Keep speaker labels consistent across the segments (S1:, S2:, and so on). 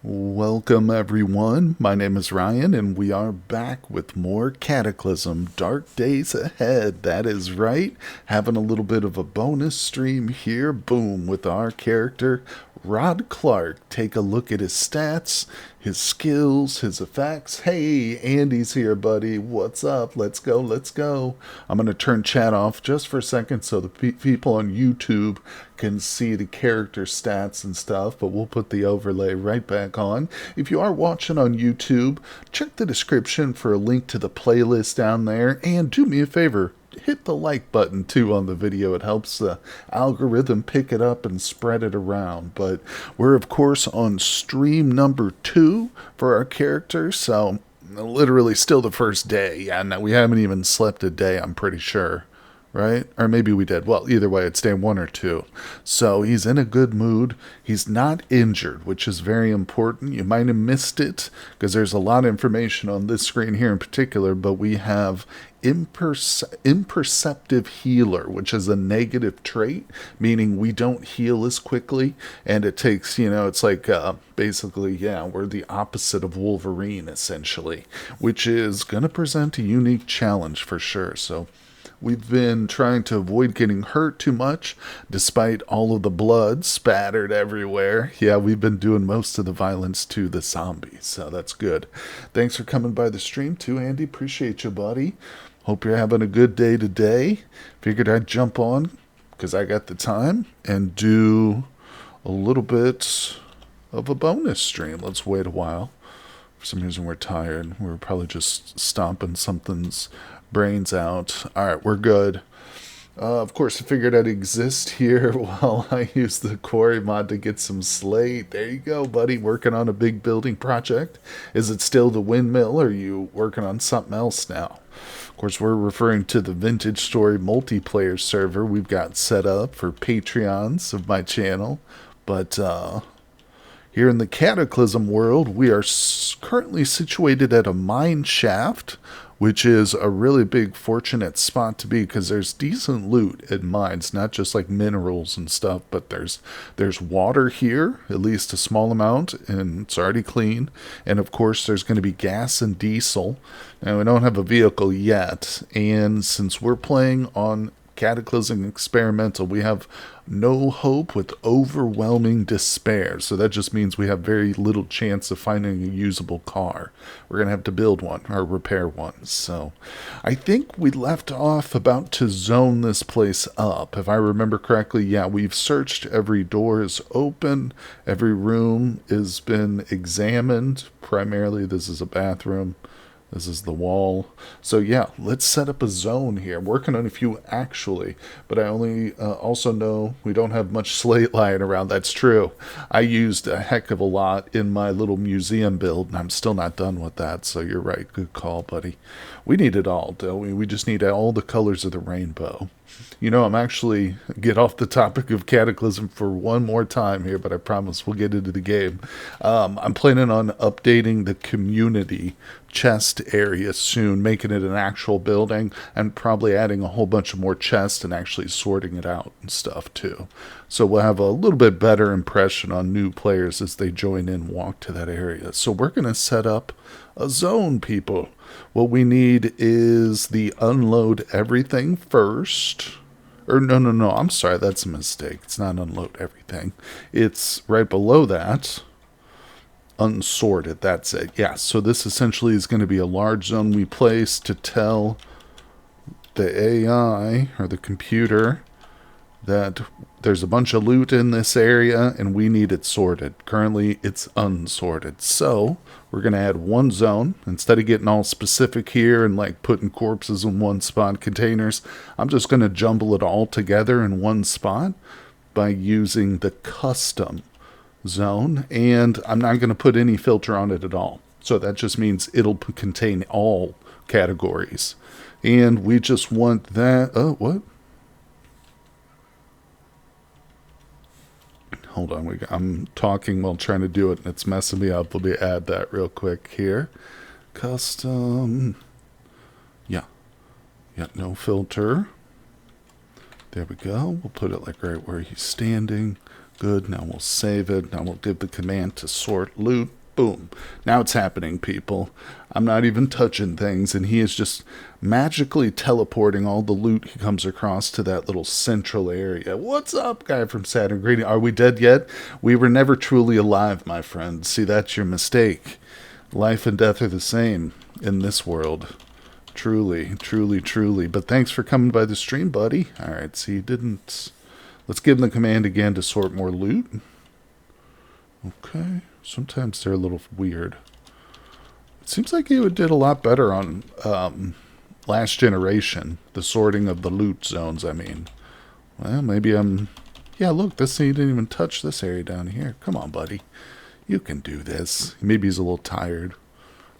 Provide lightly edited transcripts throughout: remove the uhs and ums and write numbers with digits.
S1: Welcome everyone, my name is Ryan and we are back with more Cataclysm, Dark Days Ahead, that is right, having a little bit of a bonus stream here, boom, with our character Rod Clark. Take a look at his stats, his skills, his effects. Hey, Andy's here, buddy, what's up, let's go, let's go. I'm going to turn chat off just for a second so the people on YouTube can see the character stats and stuff, but we'll put the overlay right back on. If you are watching on YouTube, check the description for a link to the playlist down there, and do me a favor, hit the like button too on the video. It helps the algorithm pick it up and spread it around. But we're of course on stream number 2 for our character, so literally still the first day. Yeah, no, we haven't even slept a day, I'm pretty sure. Right? Or maybe we did. Well, either way, it's day 1 or 2. So he's in a good mood. He's not injured, which is very important. You might have missed it because there's a lot of information on this screen here in particular, but we have imperceptive healer, which is a negative trait, meaning we don't heal as quickly, and it takes, it's like basically, yeah, we're the opposite of Wolverine, essentially, which is going to present a unique challenge for sure. So we've been trying to avoid getting hurt too much, despite all of the blood spattered everywhere. Yeah, we've been doing most of the violence to the zombies, so that's good. Thanks for coming by the stream too, Andy. Appreciate you, buddy. Hope you're having a good day today. Figured I'd jump on, because I got the time, and do a little bit of a bonus stream. Let's wait a while. For some reason we're tired. We're probably just stomping something's brains out. Alright, we're good. Of course, I figured I'd exist here while I use the quarry mod to get some slate. There you go, buddy. Working on a big building project. Is it still the windmill, or are you working on something else now? Of course, we're referring to the Vintage Story multiplayer server we've got set up for Patreons of my channel. But here in the Cataclysm world, we are currently situated at a mine shaft, which is a really big, fortunate spot to be because there's decent loot in mines, not just like minerals and stuff, but there's water here, at least a small amount, and it's already clean. And of course, there's going to be gas and diesel. Now, we don't have a vehicle yet, and since we're playing on Cataclysm Experimental, we have no hope with overwhelming despair. So that just means we have very little chance of finding a usable car. We're going to have to build one or repair one. So I think we left off about to zone this place up. If I remember correctly, yeah, we've searched. Every door is open. Every room has been examined. Primarily, this is a bathroom. This is the wall. So yeah, let's set up a zone here. I'm working on a few actually, but I only also know we don't have much slate lying around. That's true. I used a heck of a lot in my little museum build, and I'm still not done with that. So you're right. Good call, buddy. We need it all, don't we? We just need all the colors of the rainbow. I'm actually get off the topic of Cataclysm for one more time here, but I promise we'll get into the game. I'm planning on updating the community chest area soon, making it an actual building, and probably adding a whole bunch of more chests and actually sorting it out and stuff too. So we'll have a little bit better impression on new players as they join in and walk to that area. So we're going to set up a zone, people. What we need is the unload everything first. Or no, I'm sorry, that's a mistake. It's not unload everything. It's right below that. Unsorted, that's it. Yeah, so this essentially is going to be a large zone we place to tell the AI or the computer that there's a bunch of loot in this area and we need it sorted. Currently, it's unsorted. So we're going to add one zone. Instead of getting all specific here and like putting corpses in one spot, containers, I'm just going to jumble it all together in one spot by using the custom zone. And I'm not going to put any filter on it at all. So that just means it'll contain all categories. And we just want that. Oh, what? Hold on, I'm talking while trying to do it, and it's messing me up. Let me add that real quick here. Custom. Yeah, no filter. There we go. We'll put it like right where he's standing. Good. Now we'll save it. Now we'll give the command to sort loot. Boom. Now it's happening, people. I'm not even touching things, and he is just magically teleporting all the loot he comes across to that little central area. What's up, guy from Saturn Greeting? Are we dead yet? We were never truly alive, my friend. See, that's your mistake. Life and death are the same in this world. Truly, truly, truly. But thanks for coming by the stream, buddy. Alright, so you didn't... Let's give him the command again to sort more loot. Okay. Sometimes they're a little weird. It seems like you did a lot better on last generation. The sorting of the loot zones, I mean. Well, maybe I'm... Yeah, look, this he didn't even touch this area down here. Come on, buddy. You can do this. Maybe he's a little tired.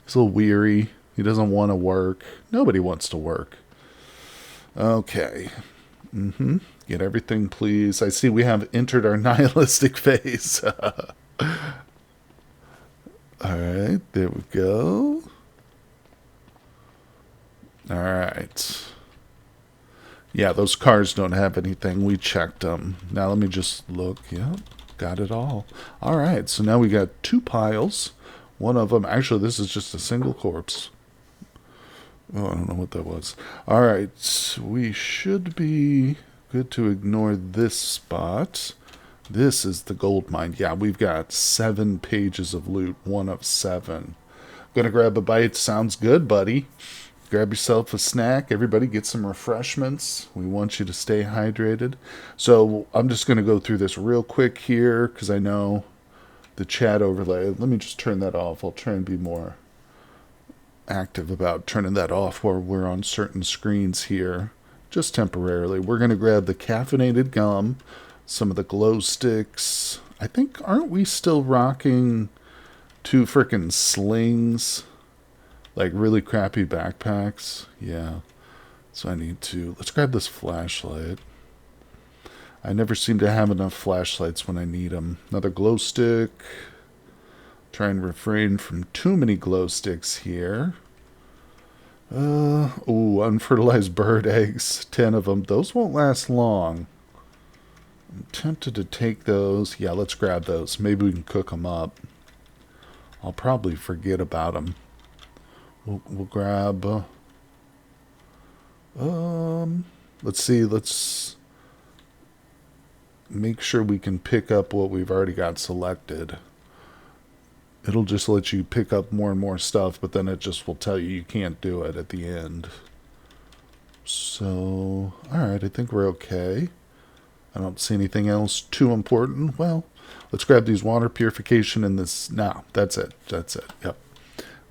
S1: He's a little weary. He doesn't want to work. Nobody wants to work. Okay. Get everything, please. I see we have entered our nihilistic phase. Alright, there we go. Alright. Yeah, those cars don't have anything. We checked them. Now let me just look. Yep, got it all. Alright, so now we got 2 piles. One of them, actually this is just a single corpse. Oh, I don't know what that was. Alright, we should be good to ignore this spot. This is the gold mine. Yeah, we've got 7 pages of loot. 1 of 7. Gonna grab a bite. Sounds good, buddy. Grab yourself a snack. Everybody get some refreshments. We want you to stay hydrated. So I'm just gonna go through this real quick here because I know the chat overlay. Let me just turn that off. I'll try and be more active about turning that off while we're on certain screens here. Just temporarily. We're gonna grab the caffeinated gum. Some of the glow sticks. I think, aren't we still rocking 2 frickin' slings? Like really crappy backpacks? Yeah. So I need to... Let's grab this flashlight. I never seem to have enough flashlights when I need them. Another glow stick. Try and refrain from too many glow sticks here. Ooh, unfertilized bird eggs. 10 of them. Those won't last long. I'm tempted to take those. Yeah, let's grab those. Maybe we can cook them up. I'll probably forget about them. We'll grab... let's see. Let's make sure we can pick up what we've already got selected. It'll just let you pick up more and more stuff, but then it just will tell you can't do it at the end. So, alright, I think we're okay. I don't see anything else too important. Well, let's grab these water purification and this. No, that's it. That's it. Yep.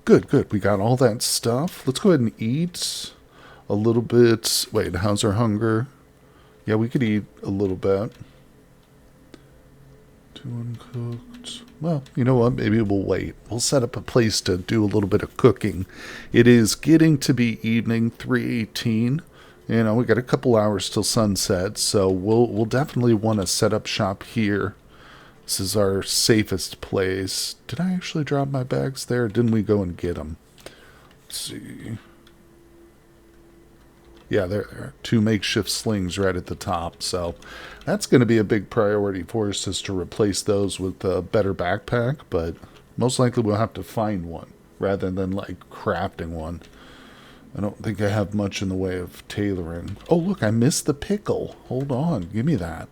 S1: Good, good. We got all that stuff. Let's go ahead and eat a little bit. Wait, how's our hunger? Yeah, we could eat a little bit. 2 uncooked. Well, you know what? Maybe we'll wait. We'll set up a place to do a little bit of cooking. It is getting to be evening, 3:18. You know, we got a couple hours till sunset, so we'll definitely want to set up shop here. This is our safest place. Did I actually drop my bags there? Or didn't we go and get them? Let's see. Yeah, there are 2 makeshift slings right at the top, so that's going to be a big priority for us, is to replace those with a better backpack, but most likely we'll have to find one rather than like crafting one. I don't think I have much in the way of tailoring. Oh, look, I missed the pickle. Hold on. Give me that.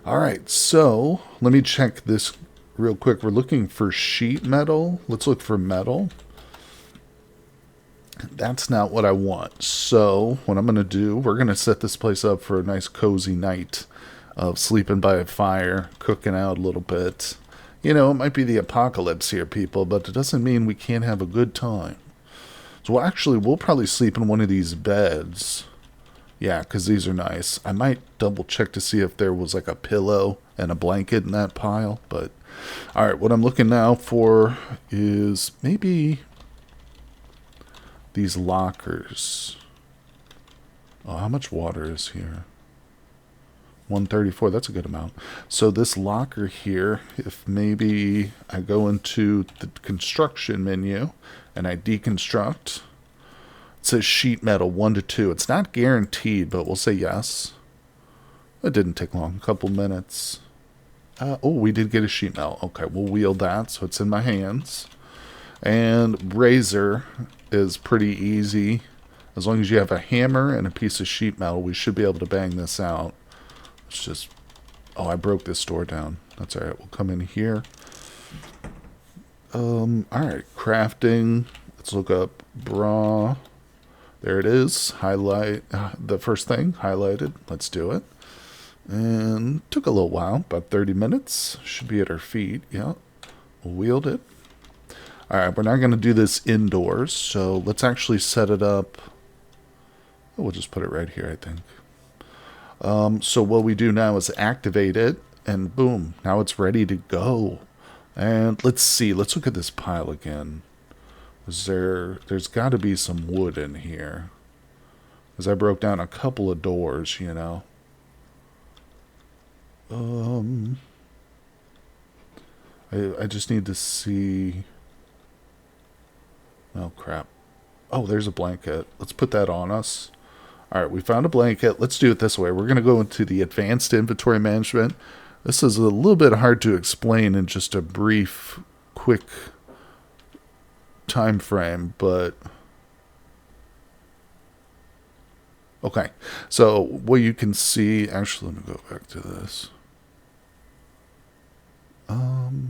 S1: All right, so let me check this real quick. We're looking for sheet metal. Let's look for metal. That's not what I want. So what I'm going to do, we're going to set this place up for a nice cozy night of sleeping by a fire, cooking out a little bit. You know, it might be the apocalypse here, people, but it doesn't mean we can't have a good time. So actually, we'll probably sleep in one of these beds. Yeah, because these are nice. I might double check to see if there was like a pillow and a blanket in that pile. But, alright, what I'm looking now for is maybe these lockers. Oh, how much water is here? 134, that's a good amount. So this locker here, if maybe I go into the construction menu and I deconstruct, it says sheet metal 1 to 2. It's not guaranteed, but we'll say yes. It didn't take long, a couple minutes. Oh, we did get a sheet metal. Okay, we'll wield that, so it's in my hands. And razor is pretty easy. As long as you have a hammer and a piece of sheet metal, we should be able to bang this out. Let's just... Oh, I broke this door down. That's alright. We'll come in here. Alright. Crafting. Let's look up bra. There it is. Highlight the first thing. Highlighted. Let's do it. And took a little while. About 30 minutes. Should be at our feet. Yeah. We'll wield it. Alright. We're not going to do this indoors. So let's actually set it up. We'll just put it right here, I think. So what we do now is activate it, and boom, now it's ready to go. And let's see, let's look at this pile again. There's got to be some wood in here. Because I broke down a couple of doors, you know. I just need to see... Oh, crap. Oh, there's a blanket. Let's put that on us. Alright, we found a blanket. Let's do it this way. We're going to go into the advanced inventory management. This is a little bit hard to explain in just a brief, quick time frame, but... Okay, so what you can see... Actually, let me go back to this. Oh,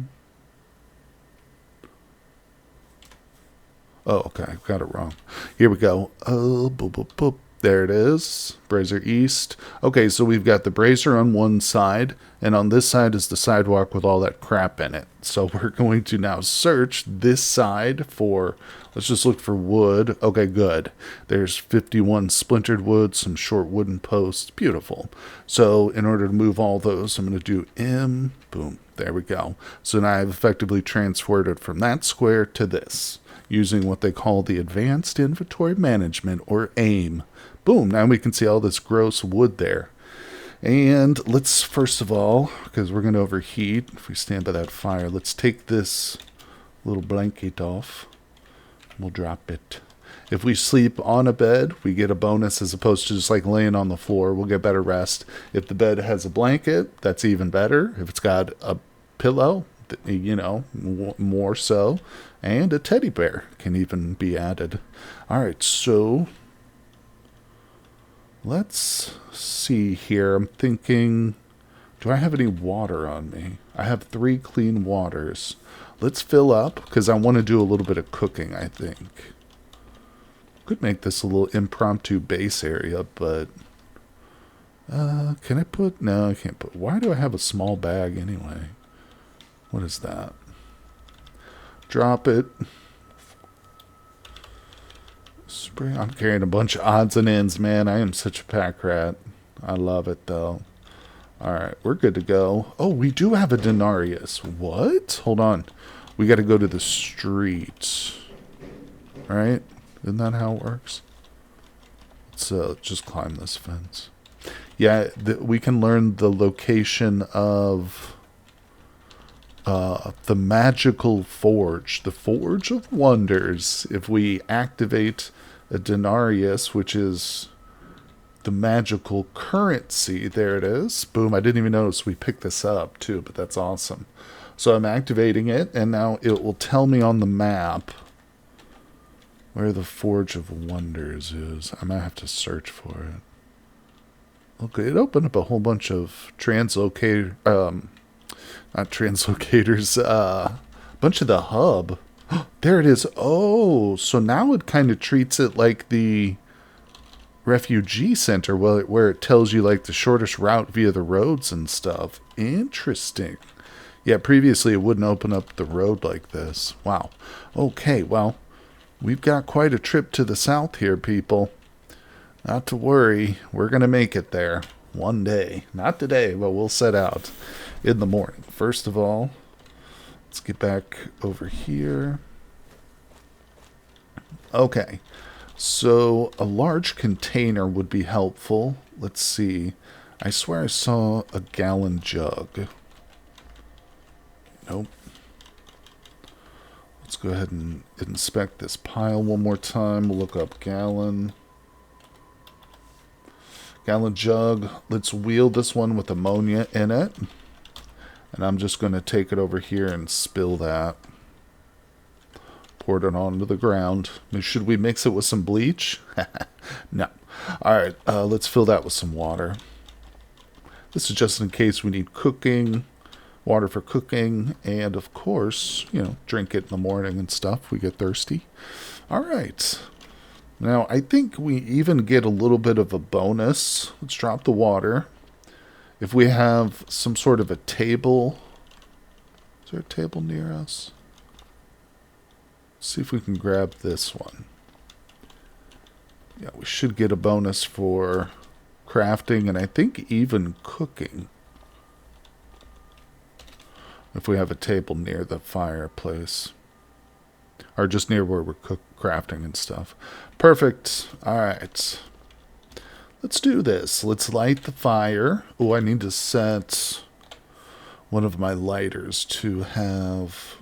S1: okay, I got it wrong. Here we go. Boop, boop, boop. There it is. Brazier East. Okay, so we've got the brazier on one side, and on this side is the sidewalk with all that crap in it. So we're going to now search this side for, let's just look for wood. Okay, good. There's 51 splintered wood, some short wooden posts. Beautiful. So in order to move all those, I'm going to do M. Boom. There we go. So now I've effectively transferred it from that square to this, using what they call the Advanced Inventory Management, or AIM. Boom, now we can see all this gross wood there. And let's, first of all, because we're going to overheat, if we stand by that fire, let's take this little blanket off. We'll drop it. If we sleep on a bed, we get a bonus as opposed to just like laying on the floor. We'll get better rest. If the bed has a blanket, that's even better. If it's got a pillow, you know, more so. And a teddy bear can even be added. Alright, so let's see here. I'm thinking, do I have any water on me? I have 3 clean waters. Let's fill up, because I want to do a little bit of cooking, I think. Could make this a little impromptu base area, but... can I put... No, I can't put... Why do I have a small bag anyway? What is that? Drop it. Spray. I'm carrying a bunch of odds and ends, man. I am such a pack rat. I love it, though. Alright, we're good to go. Oh, we do have a denarius. What? Hold on. We got to go to the street. Alright? Isn't that how it works? Let's just climb this fence. Yeah, we can learn the location of... the magical forge, the Forge of Wonders. If we activate a denarius, which is the magical currency, there it is. Boom, I didn't even notice we picked this up too, but that's awesome. So I'm activating it, and now it will tell me on the map where the Forge of Wonders is. I might have to search for it. Okay, it opened up a whole bunch of translocator, not translocators, a bunch of the hub. There it is. Oh, so now it kind of treats it like the refugee center, where it tells you like the shortest route via the roads and stuff. Interesting. Yeah, previously it wouldn't open up the road like this. Wow. Okay, well, we've got quite a trip to the south here, people. Not to worry. We're going to make it there one day. Not today, but we'll set out in the morning. First of all, let's get back over here. Okay, so a large container would be helpful. Let's see. I swear I saw a gallon jug. Nope. Let's go ahead and inspect this pile one more time. We'll look up gallon. Gallon jug. Let's wheel this one with ammonia in it. And I'm just going to take it over here and spill that. Poured it onto the ground. Should we mix it with some bleach? No. Alright, let's fill that with some water. This is just in case we need cooking, water for cooking, and of course, you know, drink it in the morning and stuff. We get thirsty. Alright. Now, I think we even get a little bit of a bonus. Let's drop the water. If we have some sort of a table. Is there a table near us? See if we can grab this one. Yeah, we should get a bonus for crafting and I think even cooking. If we have a table near the fireplace. Or just near where we're crafting and stuff. Perfect. Alright. Let's do this. Let's light the fire. Oh, I need to set one of my lighters to have...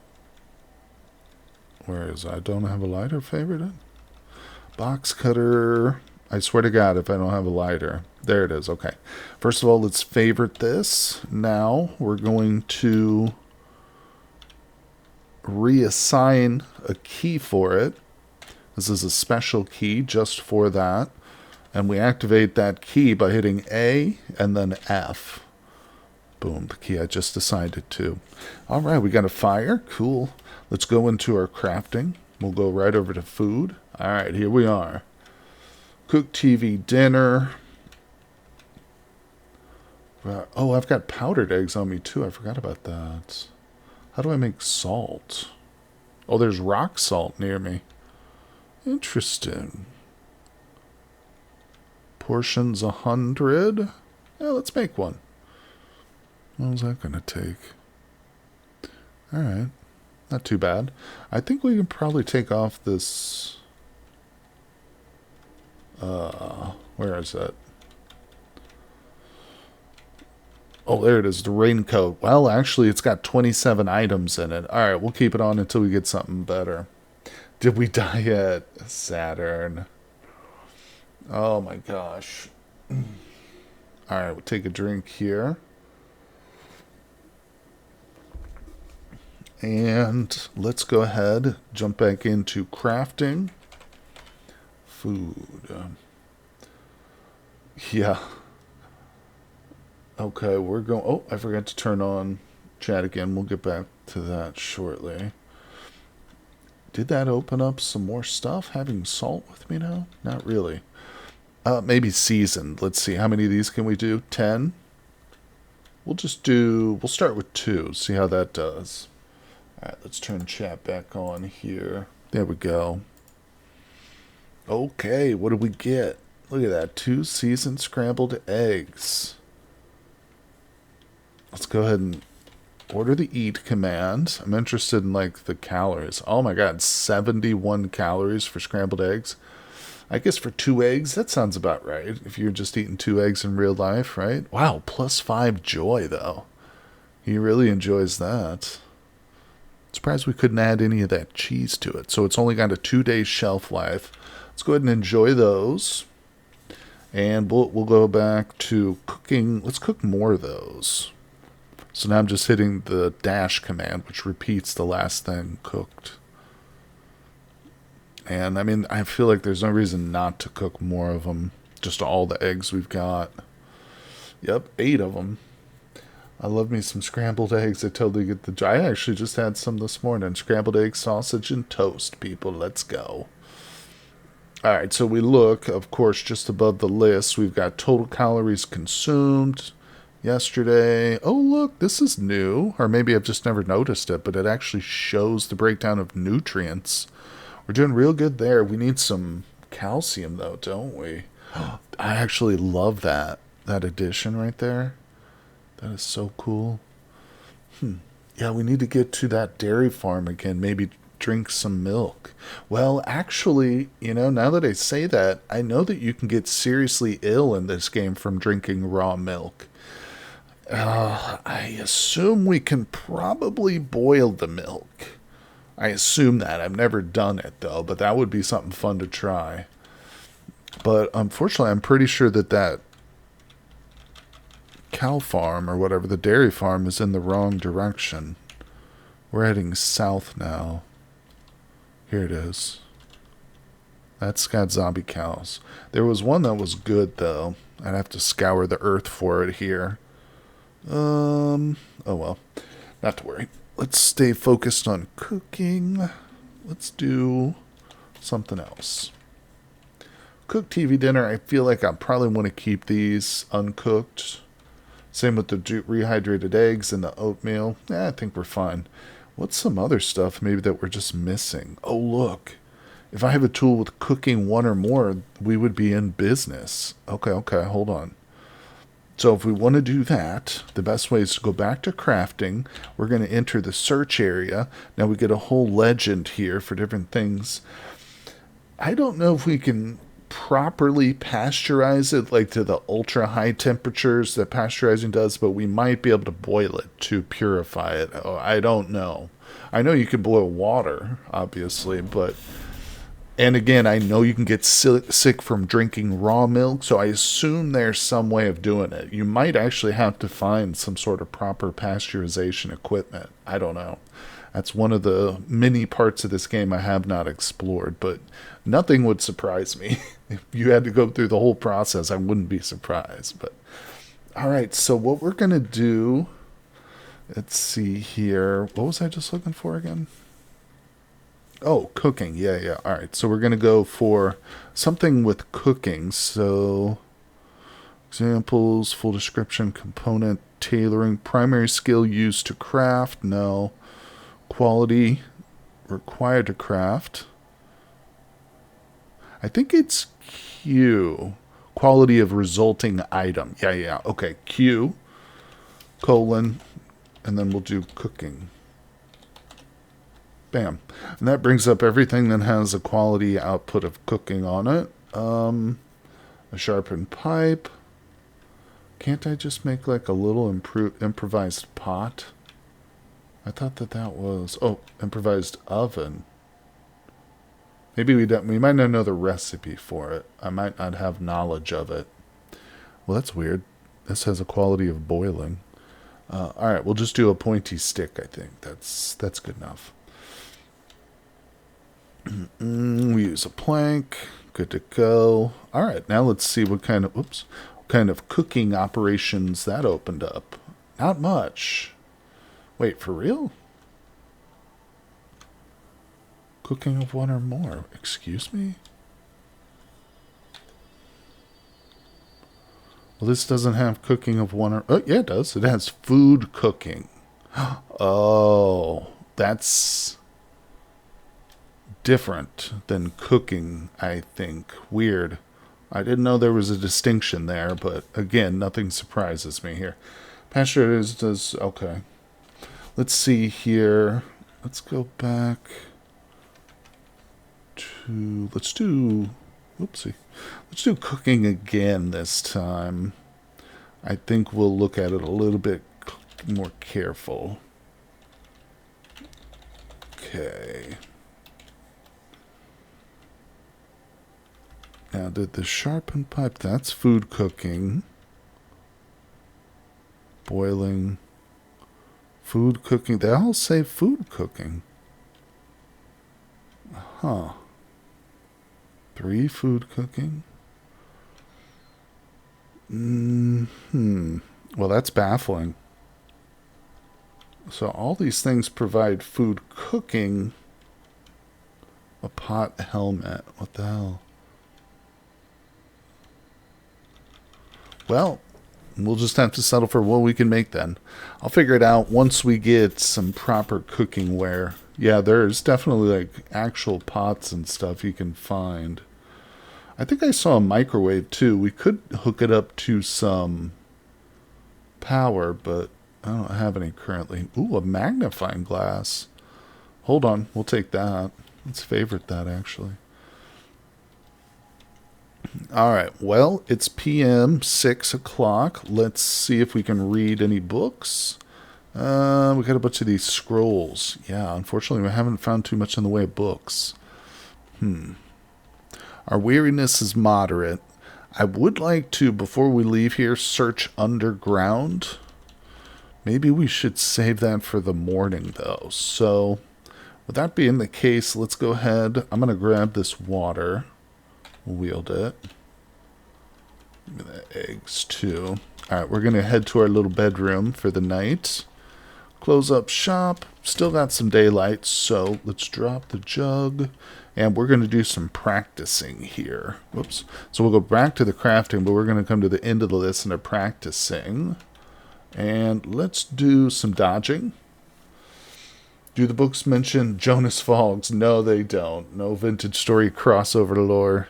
S1: Where is it? I don't have a lighter favorited. Box cutter. I swear to God if I don't have a lighter. There it is. Okay. First of all, let's favorite this. Now we're going to reassign a key for it. This is a special key just for that. And we activate that key by hitting A and then F. Boom, the key I just assigned it to. All right, we got a fire. Cool. Let's go into our crafting. We'll go right over to food. All right, here we are. Cook TV dinner. Oh, I've got powdered eggs on me too. I forgot about that. How do I make salt? Oh, there's rock salt near me. Interesting. Portions 100. Yeah, let's make one. What was that going to take? All right. Not too bad. I think we can probably take off this... where is it? Oh, there it is, the raincoat. Well, actually, it's got 27 items in it. All right, we'll keep it on until we get something better. Did we die yet? Saturn. Oh, my gosh. All right, we'll take a drink here. And let's go ahead, jump back into crafting. Food. Yeah. Okay, we're going... Oh, I forgot to turn on chat again. We'll get back to that shortly. Did that open up some more stuff? Having salt with me now? Not really. Maybe seasoned. Let's see. How many of these can we do? 10? We'll just do... We'll start with 2. See how that does. Alright, let's turn chat back on here. There we go. Okay, what do we get? Look at that. 2 seasoned scrambled eggs. Let's go ahead and order the eat command. I'm interested in, like, the calories. Oh my god, 71 calories for scrambled eggs. I guess for 2 eggs, that sounds about right. If you're just eating 2 eggs in real life, right? Wow, +5 joy, though. He really enjoys that. Surprised we couldn't add any of that cheese to it. So it's only got a 2-day shelf life. Let's go ahead and enjoy those. And we'll go back to cooking. Let's cook more of those. So now I'm just hitting the dash command, which repeats the last thing cooked. And I mean, I feel like there's no reason not to cook more of them. Just all the eggs we've got. Yep, 8 of them. I love me some scrambled eggs. I totally get the... I actually just had some this morning. Scrambled egg, sausage, and toast, people. Let's go. Alright, so we look, of course, just above the list. We've got total calories consumed yesterday. Oh, look, this is new. Or maybe I've just never noticed it, but it actually shows the breakdown of nutrients. We're doing real good there. We need some calcium, though, don't we? I actually love that addition right there. That is so cool. Yeah, we need to get to that dairy farm again. Maybe drink some milk. Well, actually, you know, now that I say that, I know that you can get seriously ill in this game from drinking raw milk. I assume we can probably boil the milk. I assume that. I've never done it, though, but that would be something fun to try. But unfortunately, I'm pretty sure that cow farm or whatever, the dairy farm, is in the wrong direction. We're heading south now. Here it is. That's got zombie cows. There was one that was good, though. I'd have to scour the earth for it here. Oh well. Not to worry. Let's stay focused on cooking. Let's do something else. Cooked TV dinner, I feel like I probably want to keep these uncooked. Same with the rehydrated eggs and the oatmeal. I think we're fine. What's some other stuff maybe that we're just missing? Oh, look. If I have a tool with cooking one or more, we would be in business. Okay, hold on. So if we want to do that, the best way is to go back to crafting. We're going to enter the search area. Now we get a whole legend here for different things. I don't know if we can properly pasteurize it like to the ultra high temperatures that pasteurizing does, but we might be able to boil it to purify it. Oh, I don't know. I know you can boil water, obviously, but... And again, I know you can get sick from drinking raw milk, so I assume there's some way of doing it. You might actually have to find some sort of proper pasteurization equipment. I don't know. That's one of the many parts of this game I have not explored, but nothing would surprise me. If you had to go through the whole process, I wouldn't be surprised. But all right, so what we're going to do, let's see here. What was I just looking for again? Oh, cooking. Yeah. All right. So we're going to go for something with cooking. So examples, full description, component, tailoring, primary skill used to craft. No. Quality required to craft. I think it's Q. Quality of resulting item. Yeah. Okay. Q, colon, and then we'll do cooking. Bam. And that brings up everything that has a quality output of cooking on it. A sharpened pipe. Can't I just make like a little improvised pot? I thought that was... Oh, improvised oven. Maybe we might not know the recipe for it. I might not have knowledge of it. Well, that's weird. This has a quality of boiling. Alright, we'll just do a pointy stick, I think. That's good enough. We use a plank. Good to go. All right, now let's see what kind of cooking operations that opened up. Not much. Wait, for real? Cooking of one or more. Excuse me? Well, this doesn't have cooking of one or... Oh, yeah, it does. It has food cooking. Oh, that's... different than cooking, I think. Weird. I didn't know there was a distinction there, but again, nothing surprises me here. Pasteurized does... Okay. Let's see here. Let's go back to... Let's do... Oopsie. Let's do cooking again this time. I think we'll look at it a little bit more careful. Okay. Now, did the sharpened pipe... That's food cooking. Boiling. Food cooking. They all say food cooking. Huh. 3 food cooking. Well, that's baffling. So all these things provide food cooking. A pot helmet. What the hell? Well, we'll just have to settle for what we can make then. I'll figure it out once we get some proper cooking ware. Yeah, there's definitely like actual pots and stuff you can find. I think I saw a microwave too. We could hook it up to some power, but I don't have any currently. Ooh, a magnifying glass. Hold on, we'll take that. Let's favorite that actually. Alright, well, it's PM, 6 o'clock. Let's see if we can read any books. We got a bunch of these scrolls. Yeah, unfortunately, we haven't found too much in the way of books. Our weariness is moderate. I would like to, before we leave here, search underground. Maybe we should save that for the morning, though. So, with that being the case, let's go ahead. I'm going to grab this water. Wield it. Give me the eggs, too. Alright, we're going to head to our little bedroom for the night. Close up shop. Still got some daylight, so let's drop the jug. And we're going to do some practicing here. Whoops. So we'll go back to the crafting, but we're going to come to the end of the list of practicing. And let's do some dodging. Do the books mention Jonas Fogs? No, they don't. No vintage story crossover lore.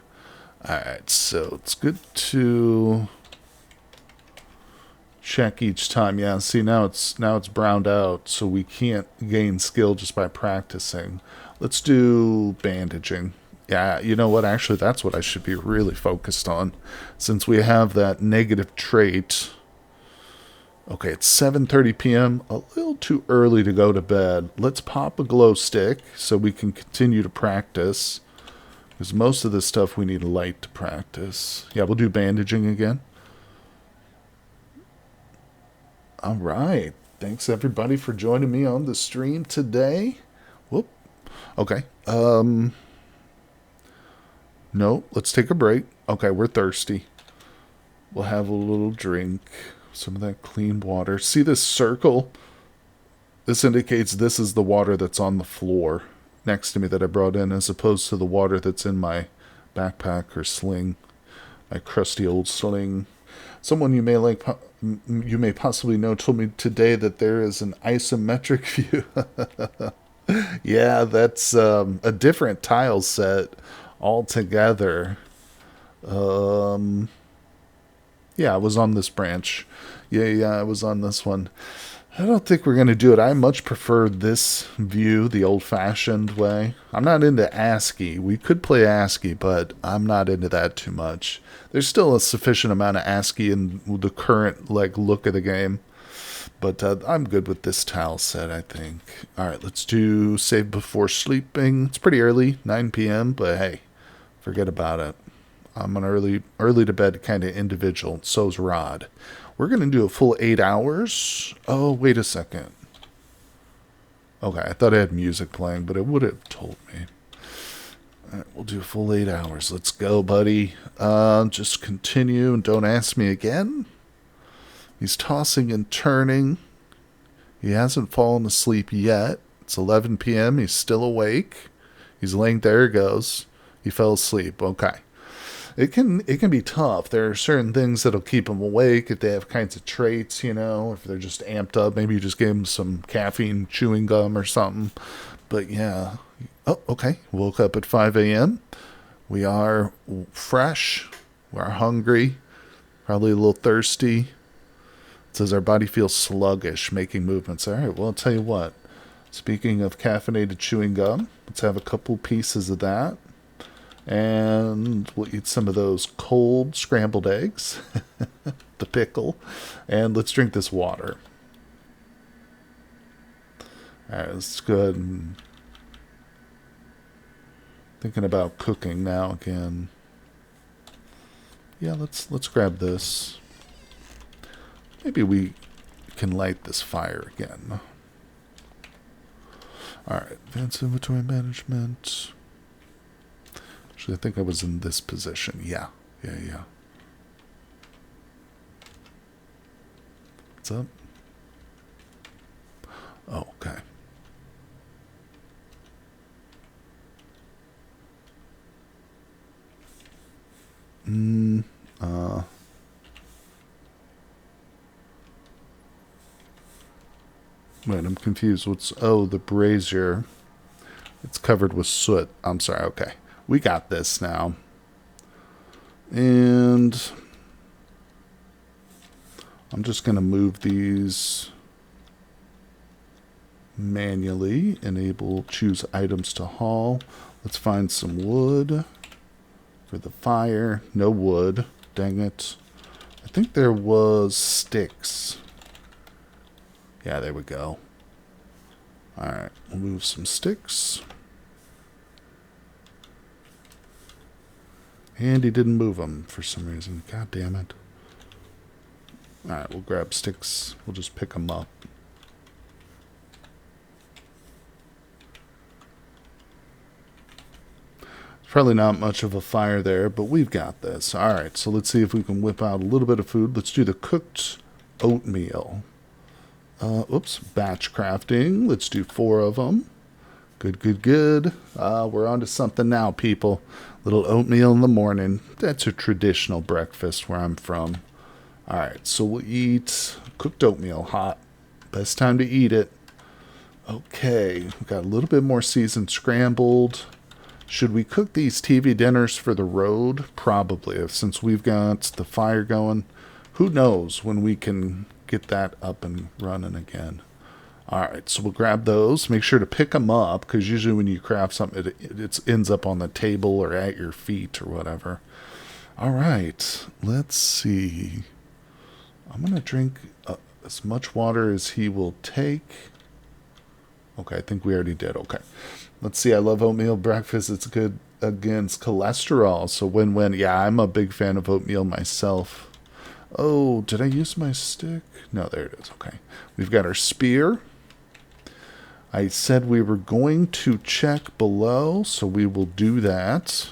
S1: Alright, so it's good to check each time. Yeah, see, now it's browned out, so we can't gain skill just by practicing. Let's do bandaging. Yeah, you know what? Actually, that's what I should be really focused on, since we have that negative trait. Okay, it's 7:30 p.m. A little too early to go to bed. Let's pop a glow stick so we can continue to practice. Because most of this stuff we need light to practice. Yeah, we'll do bandaging again. Alright. Thanks everybody for joining me on the stream today. Whoop. Okay. No, let's take a break. Okay, we're thirsty. We'll have a little drink. Some of that clean water. See this circle? This indicates this is the water that's on the floor next to me that I brought in, as opposed to the water that's in my backpack or sling. My crusty old sling. Someone you may possibly know told me today that there is an isometric view. Yeah, that's a different tile set altogether. Yeah, I was on this branch. Yeah, I was on this one. I don't think we're going to do it. I much prefer this view, the old-fashioned way. I'm not into ASCII. We could play ASCII, but I'm not into that too much. There's still a sufficient amount of ASCII in the current look of the game. But I'm good with this tile set, I think. Alright, let's do save before sleeping. It's pretty early, 9 p.m., but hey, forget about it. I'm an early to bed kind of individual. So's Rod. We're going to do a full 8 hours. Oh, wait a second. Okay, I thought I had music playing, but it would have told me. All right, we'll do a full 8 hours. Let's go, buddy. Just continue and don't ask me again. He's tossing and turning. He hasn't fallen asleep yet. It's 11 p.m. He's still awake. He's laying there. He goes. He fell asleep. Okay. It can be tough. There are certain things that'll keep them awake if they have kinds of traits, you know, if they're just amped up. Maybe you just give them some caffeine chewing gum or something. But yeah. Oh, okay. Woke up at 5 a.m. We are fresh. We're hungry. Probably a little thirsty. It says our body feels sluggish, making movements. All right, well, I'll tell you what. Speaking of caffeinated chewing gum, let's have a couple pieces of that. And we'll eat some of those cold scrambled eggs, the pickle, and let's drink this water. All right, let's go ahead and thinking about cooking now again. Yeah, let's grab this. Maybe we can light this fire again. All right, advanced inventory management. Actually, I think I was in this position. Yeah. What's up? Oh, okay. Wait, I'm confused. The brazier. It's covered with soot. I'm sorry, okay. We got this now. And I'm just going to move these manually. Enable choose items to haul. Let's find some wood for the fire. No wood. Dang it. I think there was sticks. Yeah, there we go. Alright, we'll move some sticks. And he didn't move them for some reason. God damn it. Alright, we'll grab sticks. We'll just pick them up. Probably not much of a fire there, but we've got this. Alright, so let's see if we can whip out a little bit of food. Let's do the cooked oatmeal. Oops, batch crafting. Let's do 4 of them. Good, good, good. We're on to something now, people. Little oatmeal in the morning. That's a traditional breakfast where I'm from. Alright, so we'll eat cooked oatmeal, hot. Best time to eat it. Okay, we got a little bit more seasoned scrambled. Should we cook these TV dinners for the road? Probably, since we've got the fire going. Who knows when we can get that up and running again. Alright, so we'll grab those. Make sure to pick them up, because usually when you craft something, it ends up on the table or at your feet or whatever. Alright, let's see. I'm going to drink as much water as he will take. Okay, I think we already did. Okay. Let's see. I love oatmeal breakfast. It's good against cholesterol. So win-win. Yeah, I'm a big fan of oatmeal myself. Oh, did I use my stick? No, there it is. Okay. We've got our spear. I said we were going to check below, so we will do that.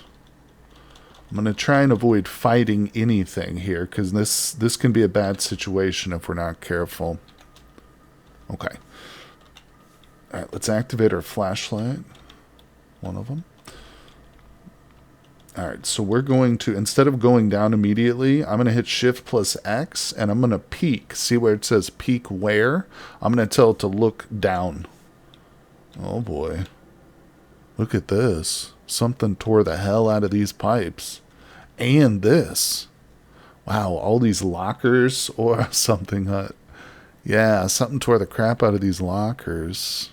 S1: I'm going to try and avoid fighting anything here, because this can be a bad situation if we're not careful. Okay. Alright, let's activate our flashlight. One of them. Alright, so we're going to, instead of going down immediately, I'm going to hit Shift plus X, and I'm going to peek. See where it says peek where? I'm going to tell it to look down. Oh boy. Look at this. Something tore the hell out of these pipes. And this. Wow, all these lockers or something. Yeah, something tore the crap out of these lockers.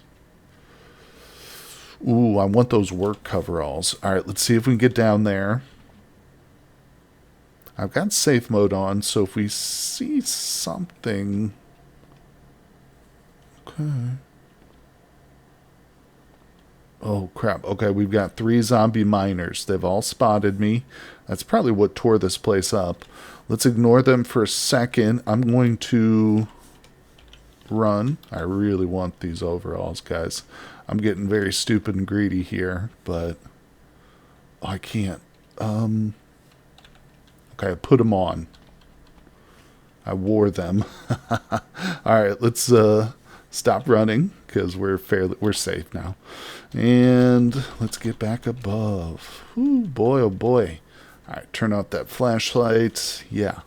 S1: Ooh, I want those work coveralls. Alright, let's see if we can get down there. I've got safe mode on, so if we see something... Okay. Oh, crap. Okay, we've got 3 zombie miners. They've all spotted me. That's probably what tore this place up. Let's ignore them for a second. I'm going to run. I really want these overalls, guys. I'm getting very stupid and greedy here, but I can't. Okay, I put them on. I wore them. Alright, let's stop running, because we're safe now. And let's get back above. Ooh, boy, oh boy. Alright, turn off that flashlight. Yeah.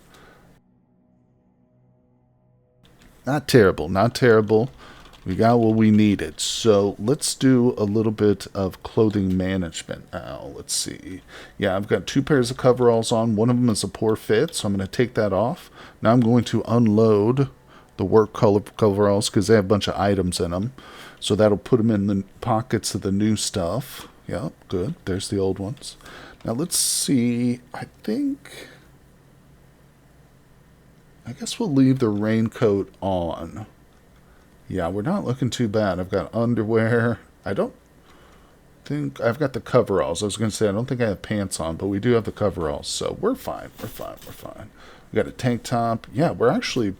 S1: Not terrible, not terrible. We got what we needed. So let's do a little bit of clothing management now. Let's see. Yeah, I've got 2 pairs of coveralls on. One of them is a poor fit, so I'm going to take that off. Now I'm going to unload the work coveralls because they have a bunch of items in them. So that'll put them in the pockets of the new stuff. Yeah, good. There's the old ones. Now let's see. I guess we'll leave the raincoat on. Yeah, we're not looking too bad. I've got underwear. I don't think... I've got the coveralls. I was going to say, I don't think I have pants on, but we do have the coveralls. So we're fine. We're fine. We're fine. We got a tank top. Yeah, we're actually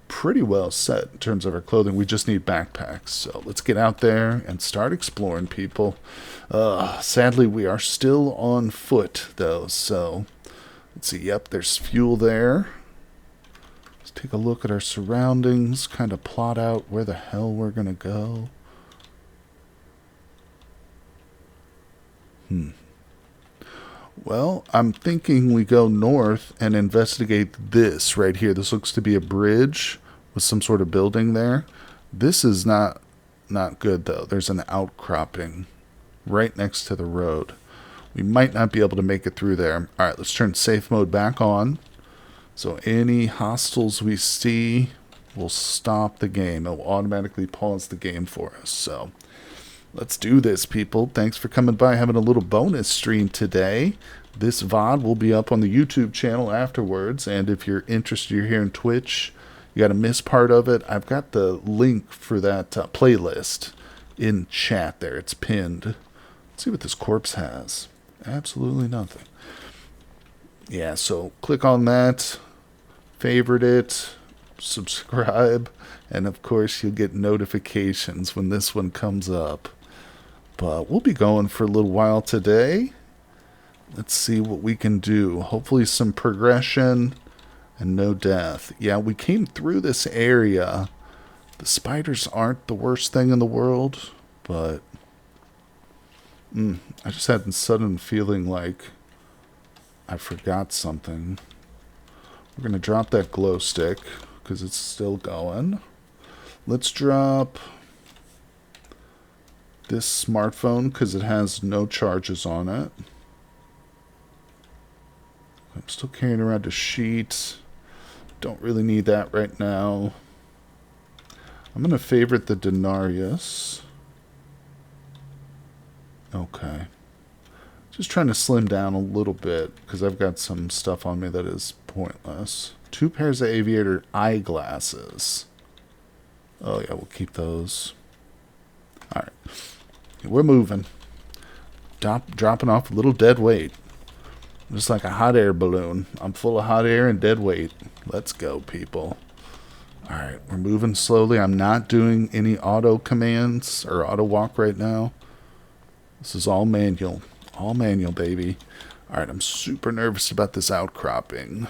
S1: pretty well set in terms of our clothing. We just need backpacks. So let's get out there and start exploring, people. Sadly, we are still on foot, though. So let's see. Yep, there's fuel there. Take a look at our surroundings, kind of plot out where the hell we're going to go. Well, I'm thinking we go north and investigate this right here. This looks to be a bridge with some sort of building there. This is not good, though. There's an outcropping right next to the road. We might not be able to make it through there. All right, let's turn safe mode back on. So any hostiles we see will stop the game. It will automatically pause the game for us. So let's do this, people. Thanks for coming by, having a little bonus stream today. This VOD will be up on the YouTube channel afterwards. And if you're interested, you're here on Twitch, you got to miss part of it. I've got the link for that playlist in chat there. It's pinned. Let's see what this corpse has. Absolutely nothing. Yeah, so click on that, favorite it, subscribe, and of course you'll get notifications when this one comes up. But we'll be going for a little while today. Let's see what we can do. Hopefully some progression and no death. Yeah, we came through this area. The spiders aren't the worst thing in the world, but I just had a sudden feeling like I forgot something. We're going to drop that glow stick because it's still going. Let's drop this smartphone because it has no charges on it. I'm still carrying around a sheet. Don't really need that right now. I'm going to favorite the Denarius. Okay. Just trying to slim down a little bit because I've got some stuff on me that is pointless. 2 pairs of aviator eyeglasses. Oh yeah, we'll keep those. Alright. We're moving. Dropping off a little dead weight. Just like a hot air balloon. I'm full of hot air and dead weight. Let's go, people. Alright, we're moving slowly. I'm not doing any auto commands or auto walk right now. This is all manual. All manual, baby. Alright, I'm super nervous about this outcropping.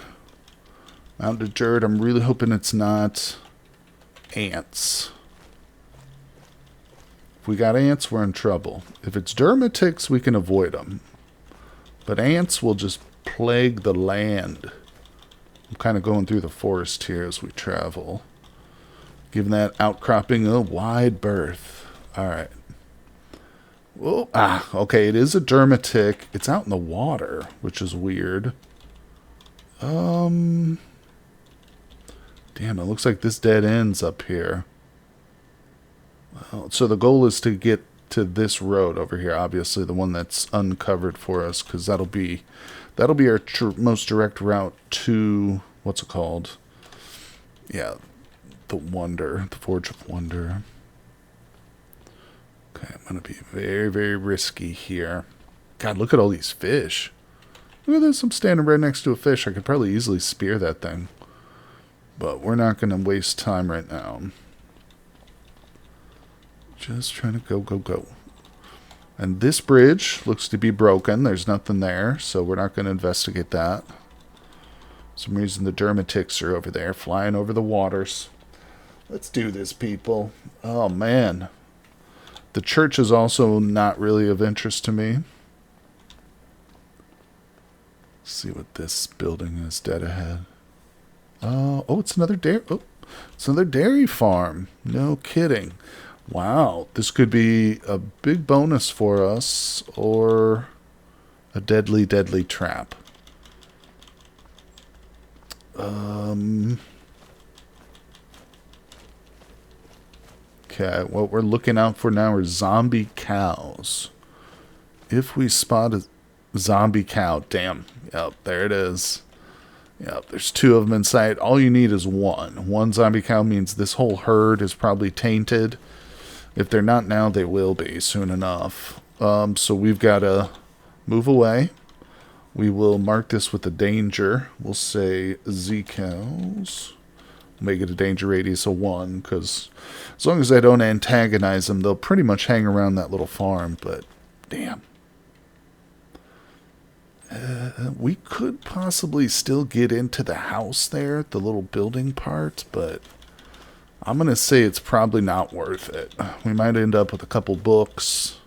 S1: Mounted dirt, I'm really hoping it's not ants. If we got ants, we're in trouble. If it's dermatics, we can avoid them. But ants will just plague the land. I'm kind of going through the forest here as we travel. Giving that outcropping a wide berth. Alright. Oh, okay, it is a dermatic. It's out in the water, which is weird. Damn, it looks like this dead ends up here. Well, so the goal is to get to this road over here, obviously the one that's uncovered for us, because that'll be our most direct route to what's it called? Yeah, the Forge of Wonder. Okay, I'm gonna be very, very risky here. God, look at all these fish. Look at this, I'm standing right next to a fish. I could probably easily spear that thing. But we're not gonna waste time right now. Just trying to go. And this bridge looks to be broken. There's nothing there, so we're not going to investigate that. For some reason the dermatics are over there, flying over the waters. Let's do this, people. Oh, man. The church is also not really of interest to me. Let's see what this building is dead ahead. Oh, it's another dairy. Oh, it's another dairy farm. No kidding. Wow, this could be a big bonus for us, or a deadly, deadly trap. Okay, what we're looking out for now are zombie cows. If we spot a zombie cow, damn, yep, there it is. Yep, there's 2 of them in sight. All you need is 1. 1 zombie cow means this whole herd is probably tainted. If they're not now, they will be soon enough. So we've got to move away. We will mark this with a danger. We'll say Z cows. Make it a danger radius of 1, because as long as I don't antagonize them, they'll pretty much hang around that little farm. But damn. We could possibly still get into the house there, the little building part, but I'm going to say it's probably not worth it. We might end up with a couple books,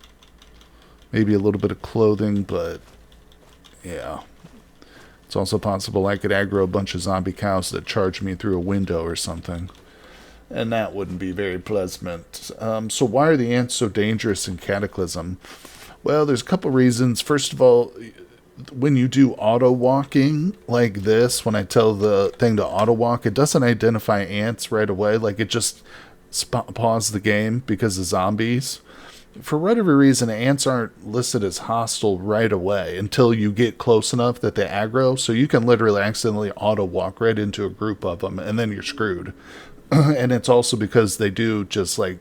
S1: maybe a little bit of clothing, but yeah. It's also possible I could aggro a bunch of zombie cows that charge me through a window or something. And that wouldn't be very pleasant. So why are the ants so dangerous in Cataclysm? Well, there's a couple reasons. First of all, when you do auto walking like this, when I tell the thing to auto walk, it doesn't identify ants right away. Like it just pauses the game because of zombies. For whatever reason, ants aren't listed as hostile right away until you get close enough that they aggro. So you can literally accidentally auto walk right into a group of them, and then you're screwed. And it's also because they do just like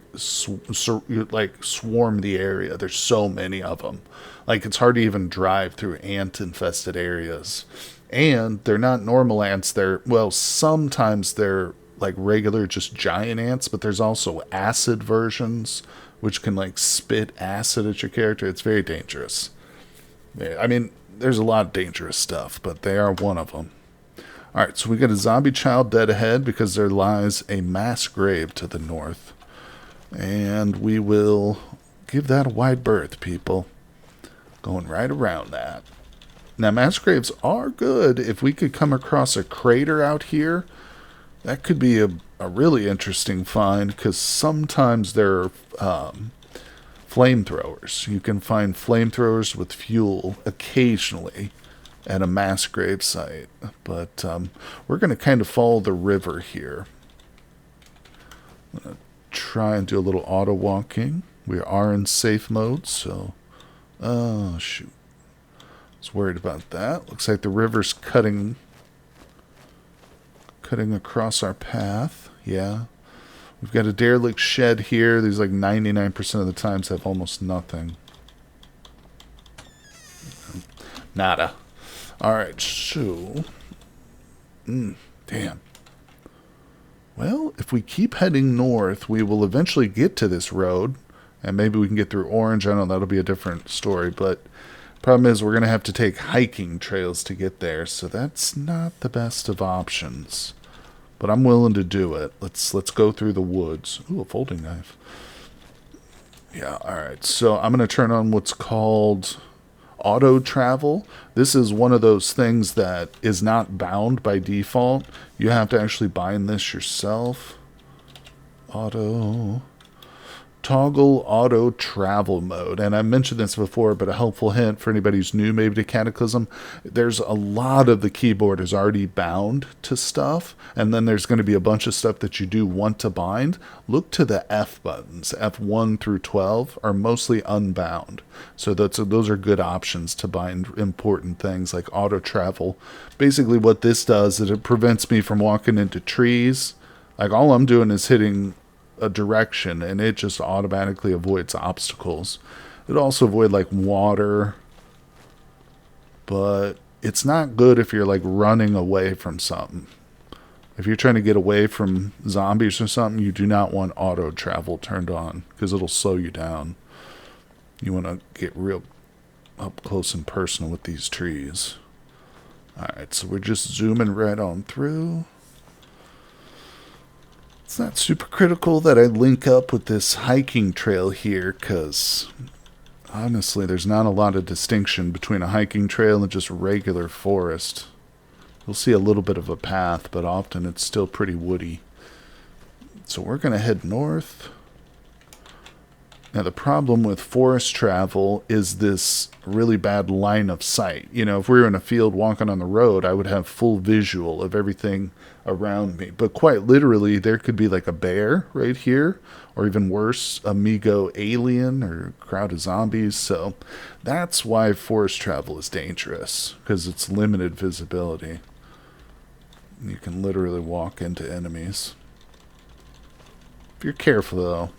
S1: like swarm the area. There's so many of them. Like it's hard to even drive through ant infested areas. And they're not normal ants. They're, well, sometimes they're like regular just giant ants, but there's also acid versions which can like spit acid at your character. It's very dangerous. Yeah, I mean, there's a lot of dangerous stuff, but they are one of them. All right, so we got a zombie child dead ahead because there lies a mass grave to the north. And we will give that a wide berth, people. Going right around that. Now, mass graves are good. If we could come across a crater out here, that could be a really interesting find, because sometimes there are flamethrowers. You can find flamethrowers with fuel occasionally at a mass grave site. But we're going to kind of follow the river here. I'm going to try and do a little auto walking. We are in safe mode, so... Oh, shoot. I was worried about that. Looks like the river's cutting across our path. Yeah. We've got a derelict shed here. These like 99% of the times have almost nothing. Nada. Alright, so... damn. Well, if we keep heading north, we will eventually get to this road. And maybe we can get through Orange. I know that'll be a different story. But problem is we're going to have to take hiking trails to get there. So that's not the best of options. But I'm willing to do it. Let's go through the woods. Ooh, a folding knife. Yeah, alright. So I'm going to turn on what's called... auto travel. This is one of those things that is not bound by default. You have to actually bind this yourself. Toggle auto travel mode. And I mentioned this before, but a helpful hint for anybody who's new maybe to Cataclysm, there's a lot of the keyboard is already bound to stuff, and then there's going to be a bunch of stuff that you do want to bind. Look to the F buttons. F1 through 12 are mostly unbound. So those are good options to bind important things like auto travel. Basically what this does is it prevents me from walking into trees. Like all I'm doing is hitting a direction, and it just automatically avoids obstacles. It also avoid like water, but it's not good if you're like running away from something. If you're trying to get away from zombies or something, you do not want auto travel turned on, because it'll slow you down. You want to get real up close and personal with these trees. Alright, so we're just zooming right on through. It's not super critical that I link up with this hiking trail here, because honestly, there's not a lot of distinction between a hiking trail and just regular forest. You'll see a little bit of a path, but often it's still pretty woody. So we're going to head north. Now, the problem with forest travel is this really bad line of sight. You know, if we were in a field walking on the road, I would have full visual of everything around me. But quite literally, there could be like a bear right here, or even worse, amigo alien or a crowd of zombies. So that's why forest travel is dangerous, because it's limited visibility. You can literally walk into enemies. If you're careful, though,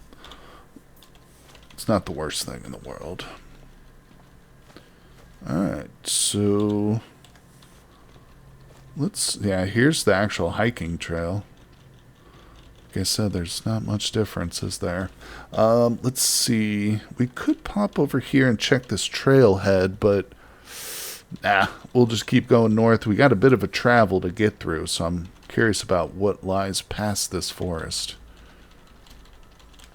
S1: it's not the worst thing in the world. Alright, so here's the actual hiking trail. Like I said, there's not much difference, is there? Let's see. We could pop over here and check this trailhead, but we'll just keep going north. We got a bit of a travel to get through, so I'm curious about what lies past this forest.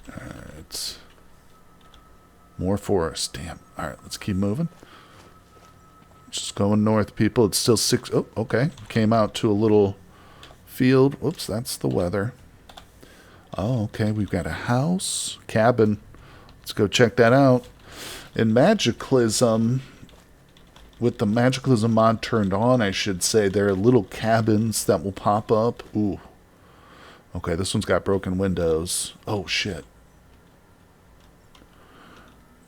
S1: Alright. More forest. Damn. Alright, let's keep moving. Just going north, people. It's still 6... Oh, okay. Came out to a little field. Whoops, that's the weather. Oh, okay. We've got a house. Cabin. Let's go check that out. In Magicalism, with the Magicalism mod turned on, I should say, there are little cabins that will pop up. Ooh. Okay, this one's got broken windows. Oh, shit.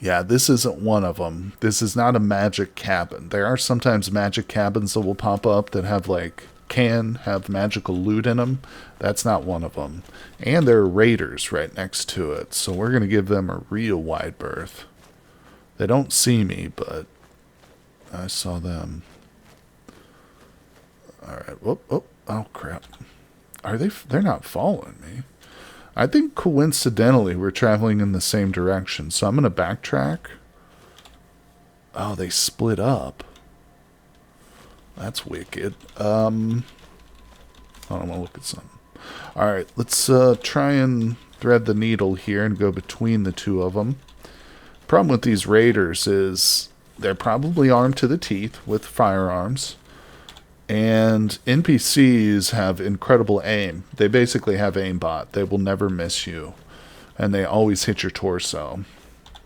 S1: Yeah, this isn't one of them. This is not a magic cabin. There are sometimes magic cabins that will pop up that have like can have magical loot in them. That's not one of them. And there are raiders right next to it, so we're going to give them a real wide berth. They don't see me, but I saw them. Alright, whoop, whoop. Oh, crap. Are they? They're not following me. I think coincidentally we're traveling in the same direction, so I'm going to backtrack. Oh, they split up. That's wicked. Hold on, I want to look at something. Alright, let's try and thread the needle here and go between the two of them. Problem with these raiders is they're probably armed to the teeth with firearms. And NPCs have incredible aim. They basically have aimbot. They will never miss you. And they always hit your torso,